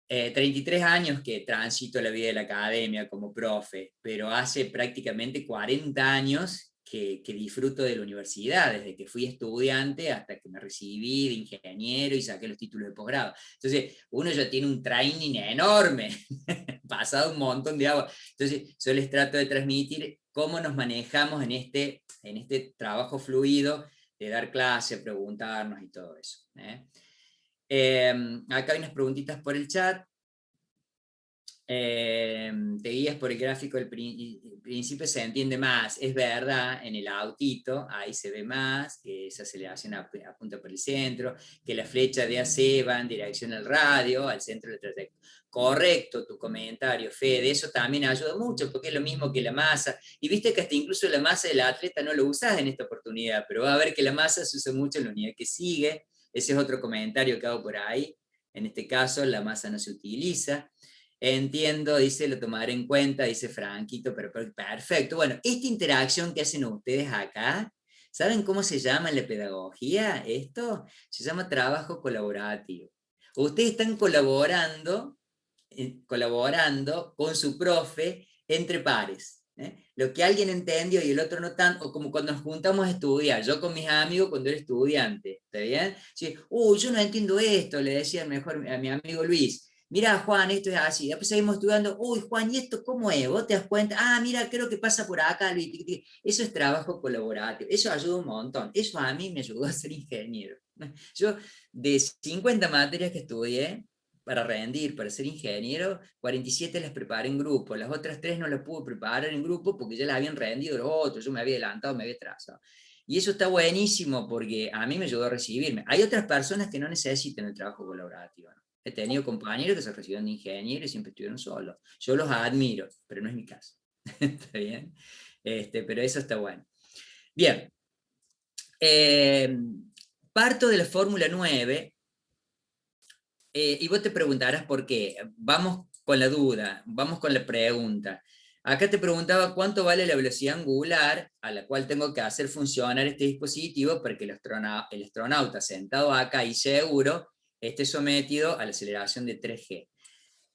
33 años que transito la vida de la academia como profe, pero hace prácticamente 40 años que disfruto de la universidad, desde que fui estudiante hasta que me recibí de ingeniero y saqué los títulos de posgrado. Entonces, uno ya tiene un training enorme, pasado un montón de agua. Entonces, yo les trato de transmitir cómo nos manejamos en este trabajo fluido de dar clase, preguntarnos y todo eso. Acá hay unas preguntitas por el chat. Te guías por el gráfico, el principio se entiende más, es verdad, en el autito, ahí se ve más, que esa aceleración apunta por el centro, que la flecha de AC va en dirección al radio, al centro del trayecto. Correcto tu comentario, Fede, eso también ayuda mucho, porque es lo mismo que la masa, y viste que hasta incluso la masa del atleta no lo usás en esta oportunidad, pero va a ver que la masa se usa mucho en la unidad que sigue, ese es otro comentario que hago por ahí, en este caso la masa no se utiliza. Entiendo, dice, lo tomaré en cuenta, dice Franquito, pero perfecto. Bueno, esta interacción que hacen ustedes acá, ¿saben cómo se llama en la pedagogía esto? Se llama trabajo colaborativo. Ustedes están colaborando con su profe entre pares. Lo que alguien entendió y el otro no tanto, o como cuando nos juntamos a estudiar, yo con mis amigos cuando era estudiante, ¿está bien? Sí, yo no entiendo esto, le decía mejor a mi amigo Luis. Mira, Juan, esto es así. Después seguimos estudiando. Uy, Juan, ¿y esto cómo es? ¿Vos te das cuenta? Ah, mira, creo que pasa por acá. Eso es trabajo colaborativo. Eso ayuda un montón. Eso a mí me ayudó a ser ingeniero. Yo, de 50 materias que estudié para rendir, para ser ingeniero, 47 las preparé en grupo. Las otras 3 no las pude preparar en grupo porque ya las habían rendido los otros. Yo me había adelantado, me había trazado. Y eso está buenísimo porque a mí me ayudó a recibirme. Hay otras personas que no necesitan el trabajo colaborativo, ¿no? He tenido compañeros que se recibieron de ingeniero y siempre estuvieron solos. Yo los admiro, pero no es mi caso. ¿Está bien? Pero eso está bueno. Bien. Parto de la fórmula 9 y vos te preguntarás por qué. Vamos con la duda, vamos con la pregunta. Acá te preguntaba cuánto vale la velocidad angular a la cual tengo que hacer funcionar este dispositivo para que el astronauta sentado acá y seguro esté sometido a la aceleración de 3G.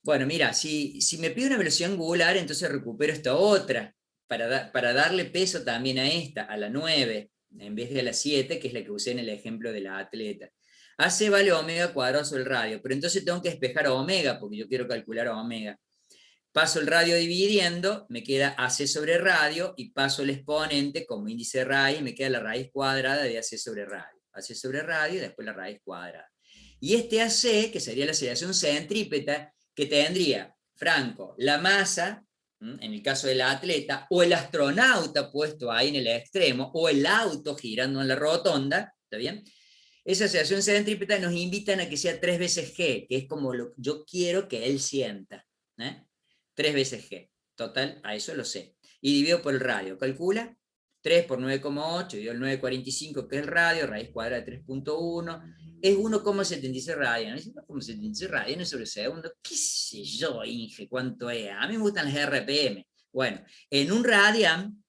Bueno, mira, si me pide una velocidad angular, entonces recupero esta otra, para darle peso también a esta, a la 9, en vez de a la 7, que es la que usé en el ejemplo de la atleta. AC vale omega cuadrado sobre el radio, pero entonces tengo que despejar a omega, porque yo quiero calcular a omega. Paso el radio dividiendo, me queda AC sobre radio, y paso el exponente como índice de raíz, y me queda la raíz cuadrada de AC sobre radio. AC sobre radio y después la raíz cuadrada. Y este AC, que sería la aceleración centrípeta, que tendría, Franco, la masa, en el caso del atleta, o el astronauta puesto ahí en el extremo, o el auto girando en la rotonda, ¿está bien? Esa aceleración centrípeta nos invitan a que sea 3 veces G, que es como yo quiero que él sienta. 3 veces G. Total, a eso lo sé. Y divido por el radio. Calcula 3 por 9,8, divido el 9,45, que es el radio, raíz cuadrada de 3,1, es 1,76 radianes. 1,76 radianes sobre segundo. ¿Qué sé yo, Inge? ¿Cuánto es? A mí me gustan las RPM. Bueno, en un radian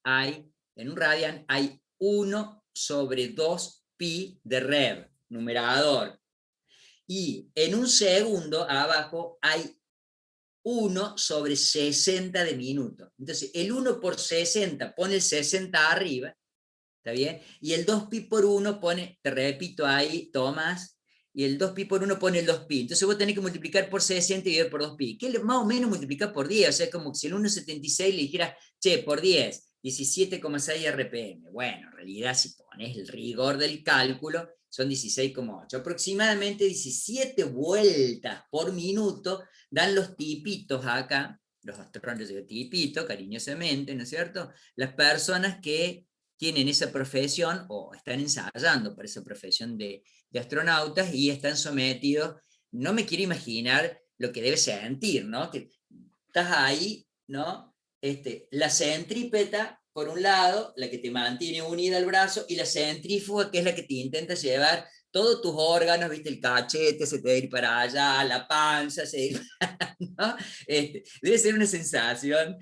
hay 1 sobre 2 pi de rev, numerador. Y en un segundo, abajo, hay 1 sobre 60 de minuto. Entonces, el 1 por 60 pone el 60 arriba, ¿está bien? Y el 2pi por 1 pone, te repito ahí, Tomás, y el 2pi por 1 pone el 2pi. Entonces vos tenés que multiplicar por 60 y dividir por 2pi, que es más o menos multiplicar por 10, o sea, como si el 1,76 le dijera, che, por 10, 17,6 RPM. Bueno, en realidad si pones el rigor del cálculo, son 16,8. Aproximadamente 17 vueltas por minuto dan los tipitos acá, los astronautas de tipito, cariñosamente, ¿no es cierto? Las personas que tienen esa profesión o están ensayando para esa profesión de astronautas y están sometidos, no me quiero imaginar lo que debe sentir, ¿no? Que estás ahí, ¿no? La centrípeta, por un lado, la que te mantiene unida al brazo, y la centrífuga, que es la que te intenta llevar todos tus órganos, ¿viste? El cachete se te va a ir para allá, la panza, ¿no? Debe ser una sensación,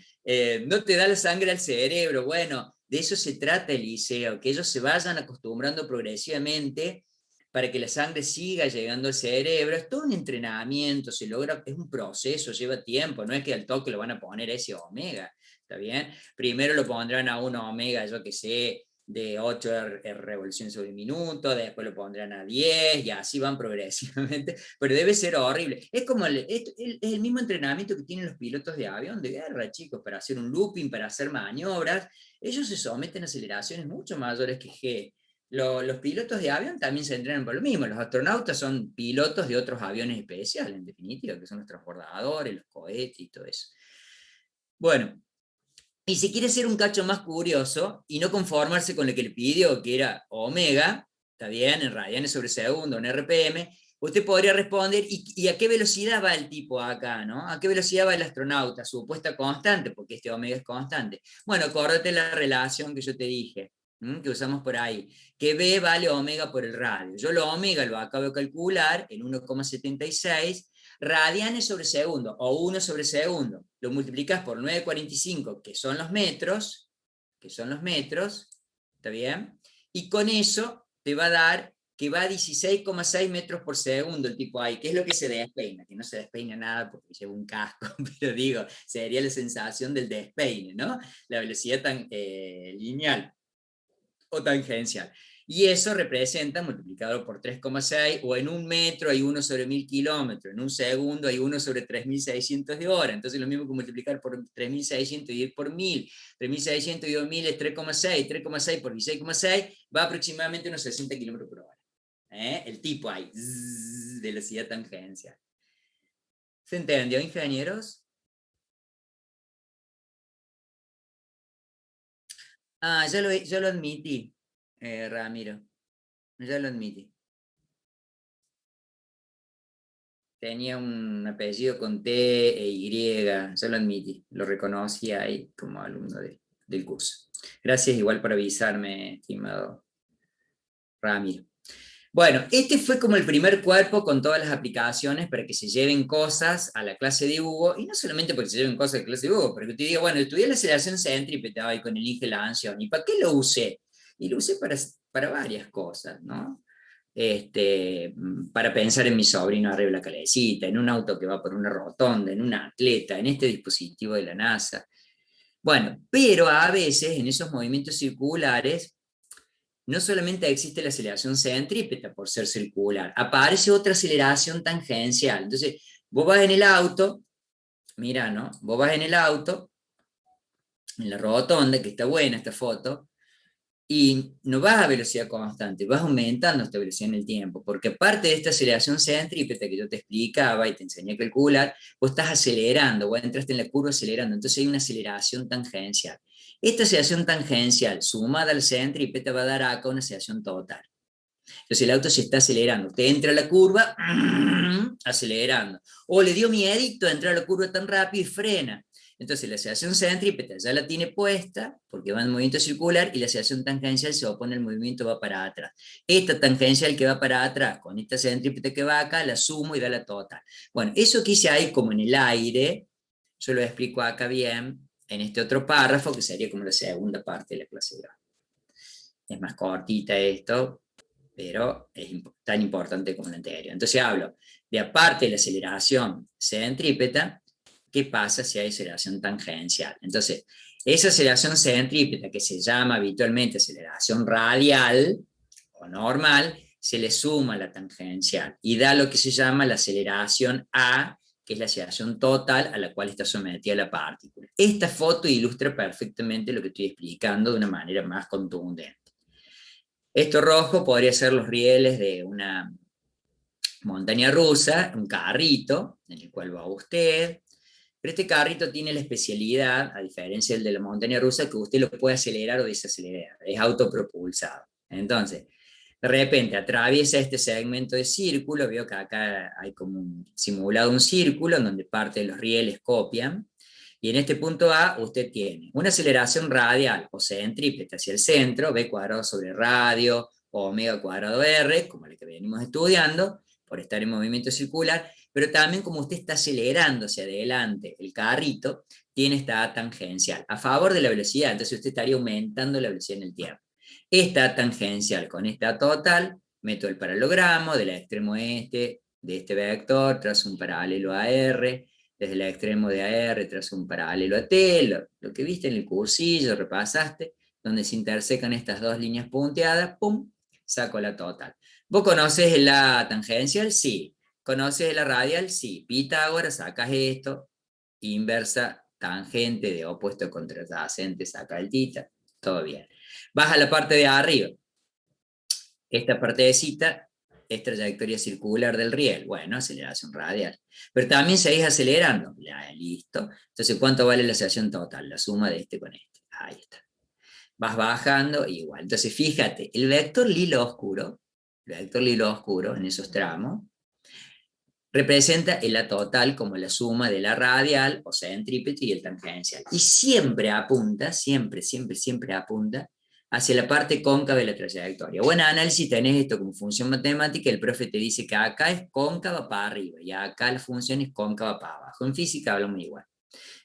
no te da la sangre al cerebro, bueno, de eso se trata Eliseo, que ellos se vayan acostumbrando progresivamente para que la sangre siga llegando al cerebro. Es todo un entrenamiento, se logra, es un proceso, lleva tiempo, no es que al toque lo van a poner a ese omega, ¿está bien? Primero lo pondrán a un omega, yo que sé, de 8 revoluciones sobre minuto, después lo pondrán a 10, y así van progresivamente, pero debe ser horrible. Es como el mismo entrenamiento que tienen los pilotos de avión de guerra, chicos, para hacer un looping, para hacer maniobras. Ellos se someten a aceleraciones mucho mayores que G. Los pilotos de avión también se entrenan por lo mismo. Los astronautas son pilotos de otros aviones especiales, en definitiva, que son los transbordadores, los cohetes y todo eso. Bueno, y si quiere ser un cacho más curioso y no conformarse con lo que le pidió, que era omega, está bien, en radianes sobre segundo, en RPM, usted podría responder, ¿y a qué velocidad va el tipo acá, no? ¿A qué velocidad va el astronauta? Su opuesta constante, porque este omega es constante. Bueno, acuérdate la relación que yo te dije, que usamos por ahí, que B vale omega por el radio. Yo lo omega lo acabo de calcular en 1,76 radianes sobre segundo, o 1 sobre segundo. Lo multiplicas por 9,45, que son los metros, ¿está bien? Y con eso te va a dar que va a 16,6 metros por segundo el tipo ahí, que es lo que se despeina, que no se despeina nada porque lleva un casco, pero digo, sería la sensación del despeine, ¿no? La velocidad tan lineal o tangencial. Y eso representa, multiplicado por 3,6, o en un metro hay 1 sobre 1000 kilómetros, en un segundo hay 1 sobre 3600 de hora. Entonces lo mismo que multiplicar por 3600 y dividir por 1000. 3600 dividido 1000 es 3,6, 3,6 por 16,6 va aproximadamente a unos 60 kilómetros por hora. El tipo ahí, velocidad tangencial. ¿Se entendió, ingenieros? Ah, ya lo admití, Ramiro. Ya lo admití. Tenía un apellido con T e Y, ya lo admití. Lo reconocí ahí como alumno del curso. Gracias igual por avisarme, estimado Ramiro. Bueno, este fue como el primer cuerpo con todas las aplicaciones para que se lleven cosas a la clase de Hugo, y no solamente porque se lleven cosas a la clase de Hugo, pero que te diga, bueno, estudié la aceleración centrípeta y con el Inge Lanción, ¿y para qué lo usé? Y lo usé para varias cosas, ¿no? Para pensar en mi sobrino arriba de la calecita, en un auto que va por una rotonda, en un atleta, en este dispositivo de la NASA. Bueno, pero a veces en esos movimientos circulares no solamente existe la aceleración centrípeta por ser circular, aparece otra aceleración tangencial. Entonces, vos vas en el auto, mira, ¿no? Vos vas en el auto, en la rotonda, que está buena esta foto, y no vas a velocidad constante, vas aumentando esta velocidad en el tiempo, porque aparte de esta aceleración centrípeta que yo te explicaba y te enseñé a calcular, vos estás acelerando, vos entraste en la curva acelerando, entonces hay una aceleración tangencial. Esta aceleración tangencial sumada al centrípeta va a dar acá una aceleración total. Entonces el auto se está acelerando, te entra a la curva, acelerando, o le dio miedito a entrar a la curva tan rápido y frena. Entonces la aceleración centrípeta ya la tiene puesta, porque va en movimiento circular, y la aceleración tangencial se opone al movimiento, va para atrás. Esta tangencial que va para atrás, con esta centrípeta que va acá, la sumo y da la total. Bueno, eso que hice ahí como en el aire, yo lo explico acá bien, en este otro párrafo, que sería como la segunda parte de la clase de hoy. Es más cortita esto, pero es tan importante como la anterior. Entonces hablo de, aparte de la aceleración centrípeta, ¿qué pasa si hay aceleración tangencial? Entonces, esa aceleración centrípeta, que se llama habitualmente aceleración radial o normal, se le suma la tangencial y da lo que se llama la aceleración A, que es la aceleración total a la cual está sometida la partícula. Esta foto ilustra perfectamente lo que estoy explicando de una manera más contundente. Esto rojo podría ser los rieles de una montaña rusa, un carrito en el cual va usted, pero este carrito tiene la especialidad, a diferencia del de la montaña rusa, que usted lo puede acelerar o desacelerar, es autopropulsado. Entonces, de repente atraviesa este segmento de círculo, veo que acá hay como simulado un círculo en donde parte de los rieles copian, y en este punto A usted tiene una aceleración radial o centrípeta hacia el centro, B cuadrado sobre radio, o omega cuadrado R, como la que venimos estudiando, por estar en movimiento circular, pero también como usted está acelerando hacia adelante el carrito, tiene esta tangencial a favor de la velocidad, entonces usted estaría aumentando la velocidad en el tiempo. Esta tangencial con esta total, meto el paralelogramo del extremo este de este vector, trazo un paralelo a R, desde el extremo de AR trazo un paralelo a T, lo que viste en el cursillo, repasaste, donde se intersecan estas dos líneas punteadas, pum, saco la total. ¿Vos conoces la tangencial? Sí. ¿Conoces la radial? Sí. Pitágoras, sacas esto, inversa, tangente de opuesto contra adyacente, saca el tita, todo bien. Vas a la parte de arriba. Esta partecita es trayectoria circular del riel. Bueno, aceleración radial. Pero también seguís acelerando. Ya, listo. Entonces, ¿cuánto vale la aceleración total? La suma de este con este. Ahí está. Vas bajando igual. Entonces, fíjate, el vector lila oscuro en esos tramos, representa la total como la suma de la radial, o sea, centrípeta y el tangencial. Y siempre apunta, siempre apunta hacia la parte cóncava de la trayectoria. Buen análisis tenés esto como función matemática, el profe te dice que acá es cóncava para arriba y acá la función es cóncava para abajo. En física hablamos igual,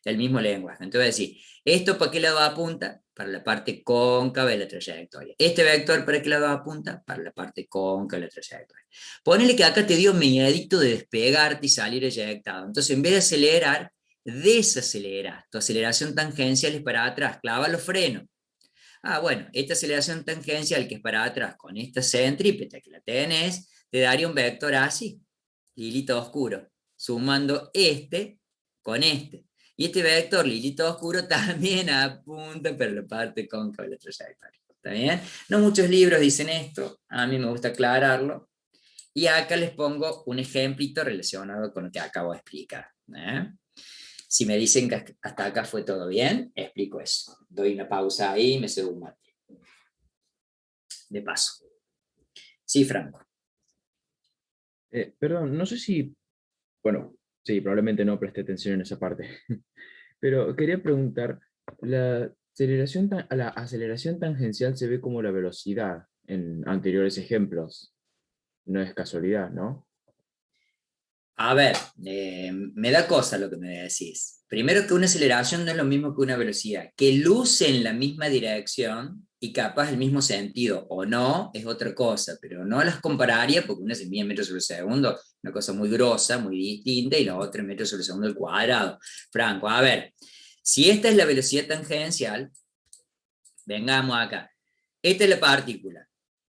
el mismo lenguaje. Entonces, decir, ¿esto para qué lado apunta? Para la parte cóncava de la trayectoria. Este vector, ¿para qué lado apunta? Para la parte cóncava de la trayectoria. Ponele que acá te dio miedito de despegarte y salir eyectado. Entonces, en vez de acelerar, desaceleras. Tu aceleración tangencial es para atrás, clava los frenos. Ah, bueno, esta aceleración tangencial que es para atrás con esta centrípeta que la tenés, te daría un vector así, lilito oscuro, sumando este con este. Y este vector lilito oscuro también apunta para la parte cóncava de la trayectoria. ¿Está bien? No muchos libros dicen esto, a mí me gusta aclararlo. Y acá les pongo un ejemplito relacionado con lo que acabo de explicar. Si me dicen que hasta acá fue todo bien, explico eso. Doy una pausa ahí y me cedo un mate. De paso. Sí, Franco. Perdón, no sé si, bueno, sí, probablemente no presté atención en esa parte, pero quería preguntar, la aceleración tangencial se ve como la velocidad en anteriores ejemplos. No es casualidad, ¿no? A ver, me da cosa lo que me decís. Primero que una aceleración no es lo mismo que una velocidad. Que luce en la misma dirección y capaz el mismo sentido o no es otra cosa, pero no las compararía porque una se mide en metros sobre segundo, una cosa muy grosa, muy distinta, y la otra en metros sobre segundo al cuadrado. Franco, a ver, si esta es la velocidad tangencial, vengamos acá. Esta es la partícula.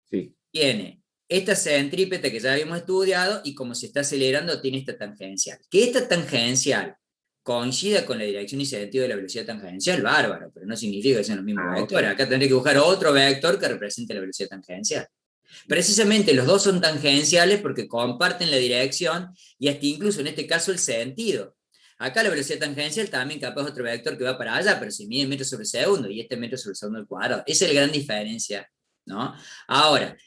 Sí. Tiene esta centrípeta que ya habíamos estudiado y como se está acelerando tiene esta tangencial. Que esta tangencial coincida con la dirección y sentido de la velocidad tangencial, bárbaro, pero no significa que sean los mismos vectores. Acá tendré que buscar otro vector que represente la velocidad tangencial. Precisamente los dos son tangenciales porque comparten la dirección y hasta incluso en este caso el sentido. Acá la velocidad tangencial también capaz otro vector que va para allá, pero se mide en metros sobre segundo y este en metros sobre segundo al cuadrado. Esa es la gran diferencia, ¿no? Ahora,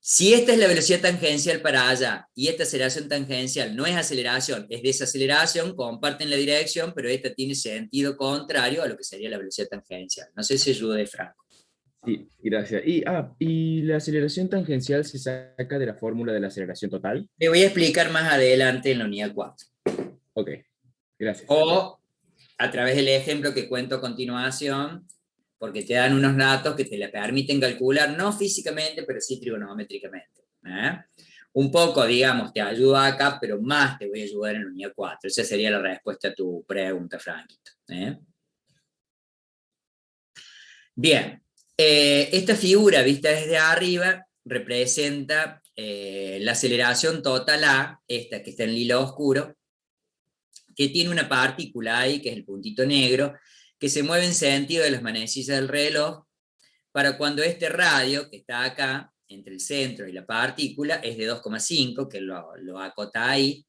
si esta es la velocidad tangencial para allá y esta aceleración tangencial no es aceleración, es desaceleración, comparten la dirección, pero esta tiene sentido contrario a lo que sería la velocidad tangencial. No sé si ayuda de Franco. Sí, gracias. ¿Y la aceleración tangencial se saca de la fórmula de la aceleración total? Te voy a explicar más adelante en la unidad 4. Ok, gracias. O a través del ejemplo que cuento a continuación, porque te dan unos datos que te la permiten calcular, no físicamente, pero sí trigonométricamente. Un poco, digamos, te ayuda acá, pero más te voy a ayudar en la unidad 4. Esa sería la respuesta a tu pregunta, Franquito. Bien, esta figura vista desde arriba representa la aceleración total A, esta que está en lila oscuro, que tiene una partícula ahí, que es el puntito negro, que se mueve en sentido de las manecillas del reloj, para cuando este radio, que está acá, entre el centro y la partícula es de 2,5, que lo acota ahí,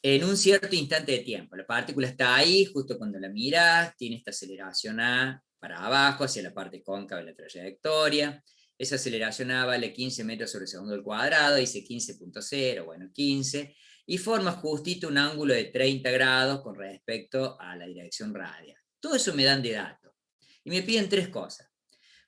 en un cierto instante de tiempo. La partícula está ahí, justo cuando la miras, tiene esta aceleración A para abajo, hacia la parte cóncava de la trayectoria. Esa aceleración A vale 15 metros sobre segundo al cuadrado, dice 15.0, bueno, 15, y forma justito un ángulo de 30 grados con respecto a la dirección radial. Todo eso me dan de datos. Y me piden tres cosas.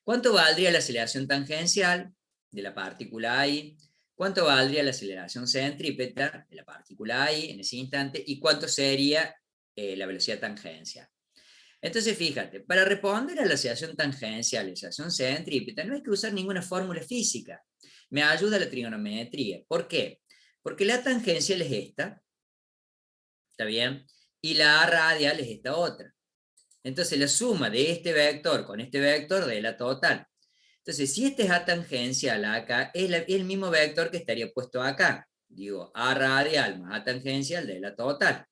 ¿Cuánto valdría la aceleración tangencial de la partícula ahí? ¿Cuánto valdría la aceleración centrípeta de la partícula ahí en ese instante? ¿Y cuánto sería la velocidad tangencial? Entonces, fíjate, para responder a la aceleración tangencial y la aceleración centrípeta no hay que usar ninguna fórmula física. Me ayuda la trigonometría. ¿Por qué? Porque la tangencial es esta, ¿está bien? Y la A radial es esta otra. Entonces, la suma de este vector con este vector de la total. Entonces, si este es A tangencial acá, es el mismo vector que estaría puesto acá. Digo, A radial más A tangencial de la total.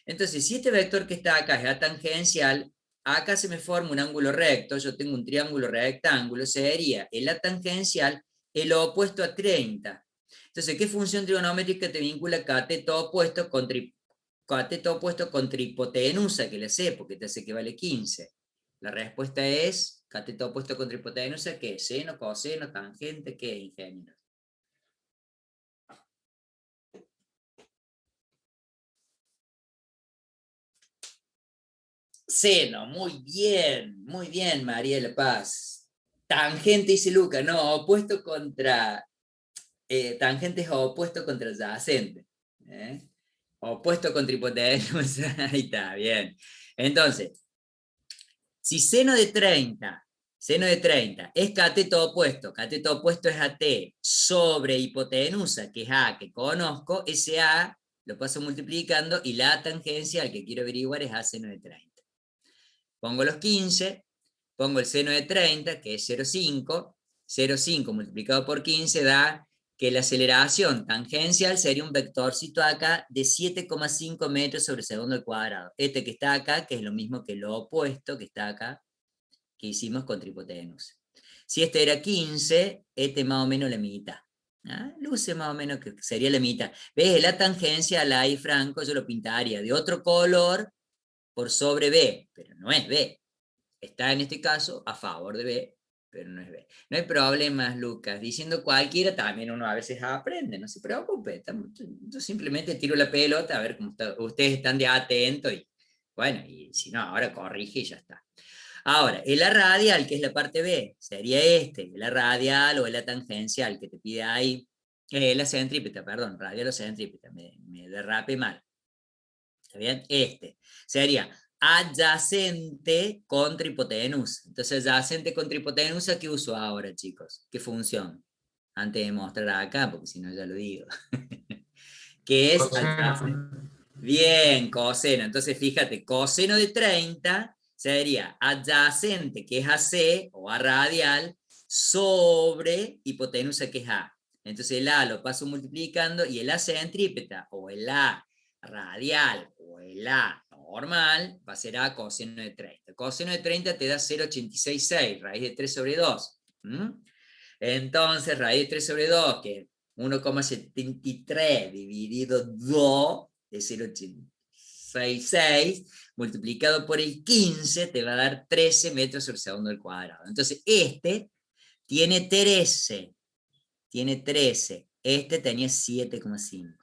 Entonces, si este vector que está acá es A tangencial, acá se me forma un ángulo recto, yo tengo un triángulo rectángulo, sería el A tangencial el opuesto a 30. Entonces, ¿qué función trigonométrica te vincula cateto opuesto con trihipotenusa, que le sé, porque te hace que vale 15? La respuesta es cateto opuesto contra hipotenusa, ¿qué? ¿Seno, coseno, tangente? ¿Qué, ingeniero? Seno, muy bien, María de la Paz. Tangente, dice Luca, no, opuesto contra, tangente es opuesto contra adyacente. Opuesto contra hipotenusa, ahí está, bien. Entonces, si seno de 30 es cateto opuesto es AT sobre hipotenusa, que es A que conozco, ese A lo paso multiplicando y la tangencial que quiero averiguar es A seno de 30. Pongo los 15, pongo el seno de 30, que es 0,5, 0,5 multiplicado por 15 da que la aceleración tangencial sería un vectorcito acá de 7,5 metros sobre segundo al cuadrado. Este que está acá, que es lo mismo que lo opuesto que está acá, que hicimos con hipotenusa. Si este era 15, este más o menos la mitad. Luce más o menos que sería la mitad. ¿Ves? La tangencia a la I franco yo lo pintaría de otro color por sobre B, pero no es B. Está en este caso a favor de B, pero no es B. No hay problemas, Lucas. Diciendo cualquiera también uno a veces aprende, no se preocupe. Yo simplemente tiro la pelota a ver cómo ustedes están de atento y bueno, y si no, ahora corrige y ya está. Ahora, el A radial, que es la parte B, sería el A radial o el A tangencial que te pide ahí, la centrípeta, perdón, radial o centrípeta, me derrape mal. ¿Está bien? Sería adyacente contra hipotenusa. Entonces, adyacente contra hipotenusa, ¿qué uso ahora, chicos? ¿Qué función? Antes de mostrar acá, porque si no ya lo digo. ¿Qué es adyacente? Bien, coseno. Entonces, fíjate, coseno de 30 sería adyacente, que es AC, o A radial, sobre hipotenusa, que es A. Entonces, el A lo paso multiplicando, y el A centrípeta, o el A radial, o el A normal, va a ser A coseno de 30. Coseno de 30 te da 0,866, raíz de 3 sobre 2. Entonces, raíz de 3 sobre 2, que es 1,73 dividido 2 de 0,866, multiplicado por el 15, te va a dar 13 metros sobre segundo al cuadrado. Entonces, este tiene 13. Este tenía 7,5.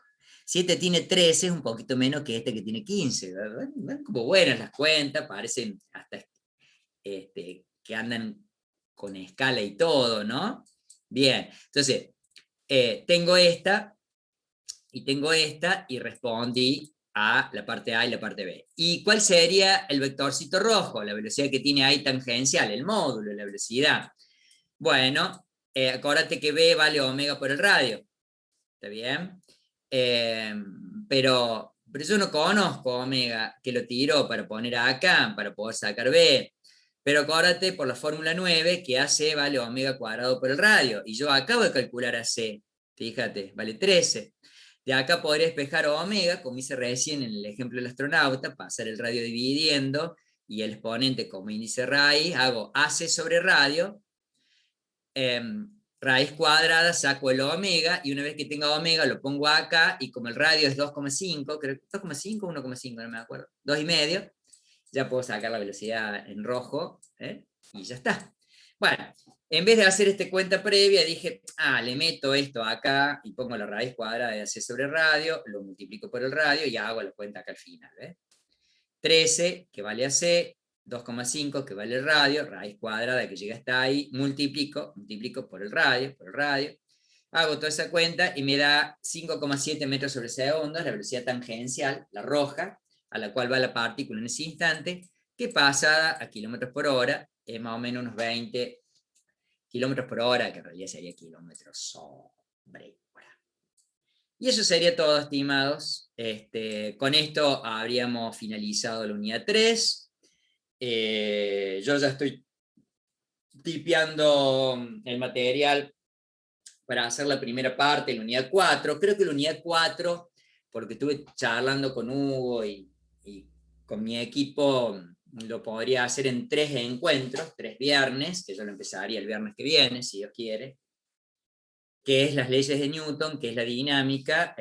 Si este tiene 13, es un poquito menos que este que tiene 15. ¿Ven? Como buenas las cuentas, parecen hasta que andan con escala y todo, ¿no? Bien, entonces, tengo esta y respondí a la parte A y la parte B. ¿Y cuál sería el vectorcito rojo? La velocidad que tiene ahí tangencial, el módulo, la velocidad. Bueno, acuérdate que B vale omega por el radio. ¿Está bien? Pero yo no conozco omega, que lo tiro para poner acá, para poder sacar B. Pero acuérdate por la fórmula 9 que AC vale omega cuadrado por el radio. Y yo acabo de calcular AC. Fíjate, vale 13. De acá podría despejar omega, como hice recién en el ejemplo del astronauta, pasar el radio dividiendo y el exponente como índice raíz, hago AC sobre radio. raíz cuadrada, saco el omega, y una vez que tenga omega lo pongo acá, y como el radio es 2,5, creo que 2,5 o 1,5, no me acuerdo, 2,5, ya puedo sacar la velocidad en rojo, y ya está. Bueno, en vez de hacer esta cuenta previa, dije, le meto esto acá, y pongo la raíz cuadrada de AC sobre radio, lo multiplico por el radio, y hago la cuenta acá al final, 13, que vale AC, 2,5 que vale el radio, raíz cuadrada que llega hasta ahí, multiplico por el radio, hago toda esa cuenta y me da 5,7 metros sobre segundo, la velocidad tangencial, la roja, a la cual va la partícula en ese instante, que pasada a kilómetros por hora, es más o menos unos 20 kilómetros por hora, que en realidad sería kilómetros sobre hora. Y eso sería todo, estimados. Con esto habríamos finalizado la unidad 3. Yo ya estoy tipeando el material para hacer la primera parte, la unidad 4. Creo que la unidad 4, porque estuve charlando con Hugo y con mi equipo, lo podría hacer en 3 encuentros, 3 viernes, que yo lo empezaría el viernes que viene, si Dios quiere, que es las leyes de Newton, que es la dinámica.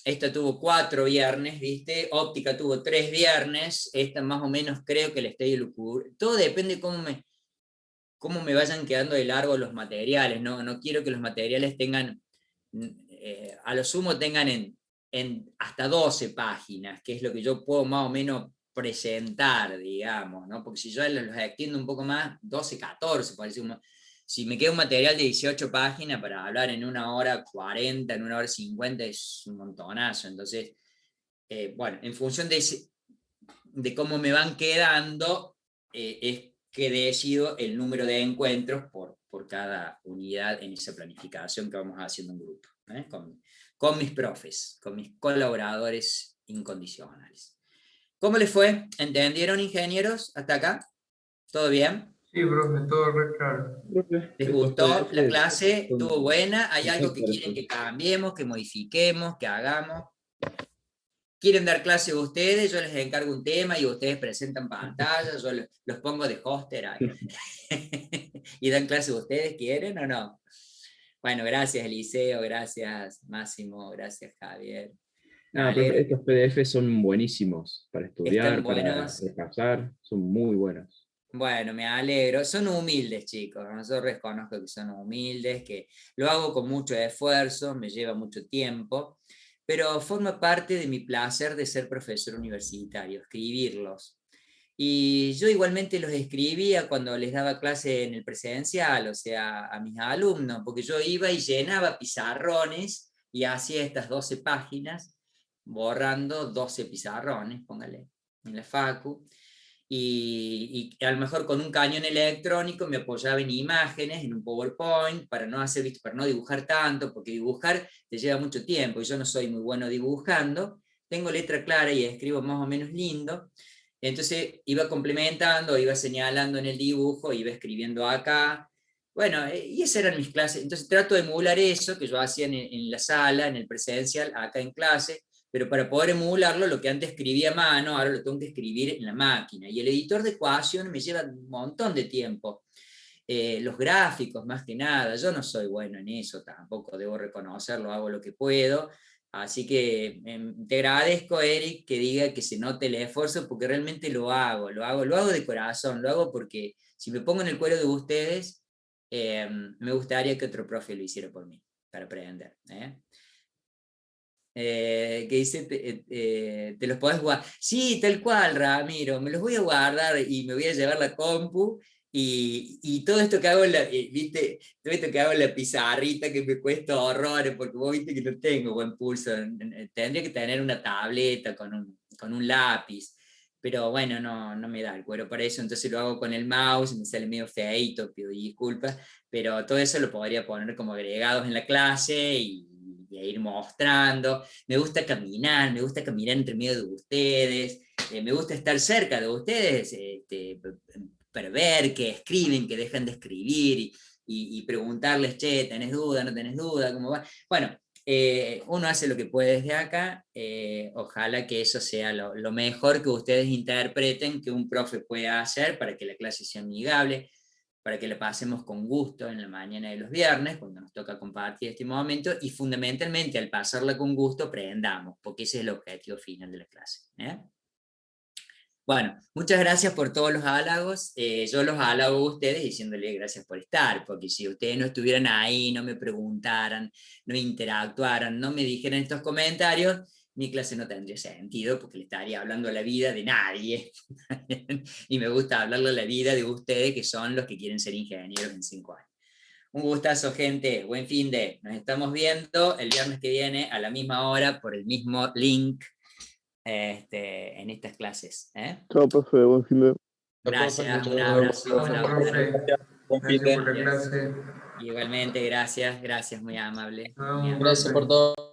Esta tuvo 4 viernes, ¿viste? Óptica tuvo 3 viernes, esta más o menos creo que la estoy elucubrando. Todo depende de cómo me vayan quedando de largo los materiales, no quiero que los materiales tengan, a lo sumo tengan en hasta 12 páginas, que es lo que yo puedo más o menos presentar, digamos, ¿no? Porque si yo los extiendo un poco más, 12, 14, parece si me queda un material de 18 páginas para hablar en 1 hora 40, en 1 hora 50, es un montonazo. Entonces, bueno, en función de cómo me van quedando, es que decido el número de encuentros por cada unidad en esa planificación que vamos haciendo en grupo, con mis profes, con mis colaboradores incondicionales. ¿Cómo les fue? ¿Entendieron, ingenieros, hasta acá? ¿Todo bien? Sí, profe, todo re claro. ¿Les Estos gustó la PDFs clase? son ¿Estuvo buena? ¿Hay algo que quieren que perfectos. cambiemos, que modifiquemos, que hagamos? ¿Quieren dar clase ustedes? Yo les encargo un tema y ustedes presentan pantallas, yo los pongo de hoster ahí. ¿Y dan clase ustedes? ¿Quieren o no? Bueno, gracias Eliseo, gracias Máximo, gracias Javier. Me No, pero alegro. estos PDFs son buenísimos para Están estudiar, para buenos. repasar, son muy buenos. Bueno, me alegro. Son humildes, chicos. Yo reconozco que son humildes, que lo hago con mucho esfuerzo, me lleva mucho tiempo, pero forma parte de mi placer de ser profesor universitario, escribirlos. Y yo igualmente los escribía cuando les daba clase en el presencial, o sea, a mis alumnos, porque yo iba y llenaba pizarrones y hacía estas 12 páginas, borrando 12 pizarrones, póngale, en la facu. Y a lo mejor con un cañón electrónico me apoyaba en imágenes, en un PowerPoint, para no para no dibujar tanto, porque dibujar te lleva mucho tiempo y yo no soy muy bueno dibujando. Tengo letra clara y escribo más o menos lindo. Entonces iba complementando, iba señalando en el dibujo, iba escribiendo acá. Bueno, y esas eran mis clases. Entonces trato de emular eso que yo hacía en la sala, en el presencial, acá en clase, pero para poder emularlo, lo que antes escribía a mano, ahora lo tengo que escribir en la máquina. Y el editor de ecuación me lleva un montón de tiempo. Los gráficos, más que nada, yo no soy bueno en eso tampoco, debo reconocerlo, hago lo que puedo. Así que te agradezco, Eric, que diga que se note el esfuerzo, porque realmente lo hago de corazón, lo hago porque si me pongo en el cuero de ustedes, me gustaría que otro profe lo hiciera por mí, para aprender. Que dice, te los podés guardar. Sí, tal cual, Ramiro, me los voy a guardar y me voy a llevar la compu y todo esto que hago ¿viste? Todo esto que hago en la pizarrita que me cuesta horrores, porque vos viste que no tengo buen pulso, tendría que tener una tableta con un lápiz, pero bueno, no me da el cuero para eso, entonces lo hago con el mouse, me sale medio feíto, pido disculpas, pero todo eso lo podría poner como agregados en la clase y ir mostrando. Me gusta caminar entre medio de ustedes, me gusta estar cerca de ustedes, para ver que escriben, que dejan de escribir y preguntarles, che, ¿tenés duda? ¿No tenés duda? ¿Cómo va? Bueno, uno hace lo que puede desde acá, ojalá que eso sea lo mejor que ustedes interpreten que un profe pueda hacer para que la clase sea amigable. para que la pasemos con gusto en la mañana de los viernes, cuando nos toca compartir este momento, y fundamentalmente al pasarla con gusto aprendamos, porque ese es el objetivo final de la clase. Bueno, muchas gracias por todos los halagos. Yo los halago a ustedes diciéndoles gracias por estar, porque si ustedes no estuvieran ahí, no me preguntaran, no interactuaran, no me dijeran estos comentarios, mi clase no tendría sentido, porque le estaría hablando a la vida de nadie. Y me gusta hablarle a la vida de ustedes, que son los que quieren ser ingenieros en 5 años. Un gustazo, gente. Buen fin de. Nos estamos viendo el viernes que viene a la misma hora por el mismo link. En estas clases. Chao, profe, buen fin de. Gracias, un Chao, abrazo. Chao, Una profe. Buen fin Gracias de. por la clase. Igualmente, gracias, muy amable. Nos vemos, Muy amable. Gracias profe. por todo.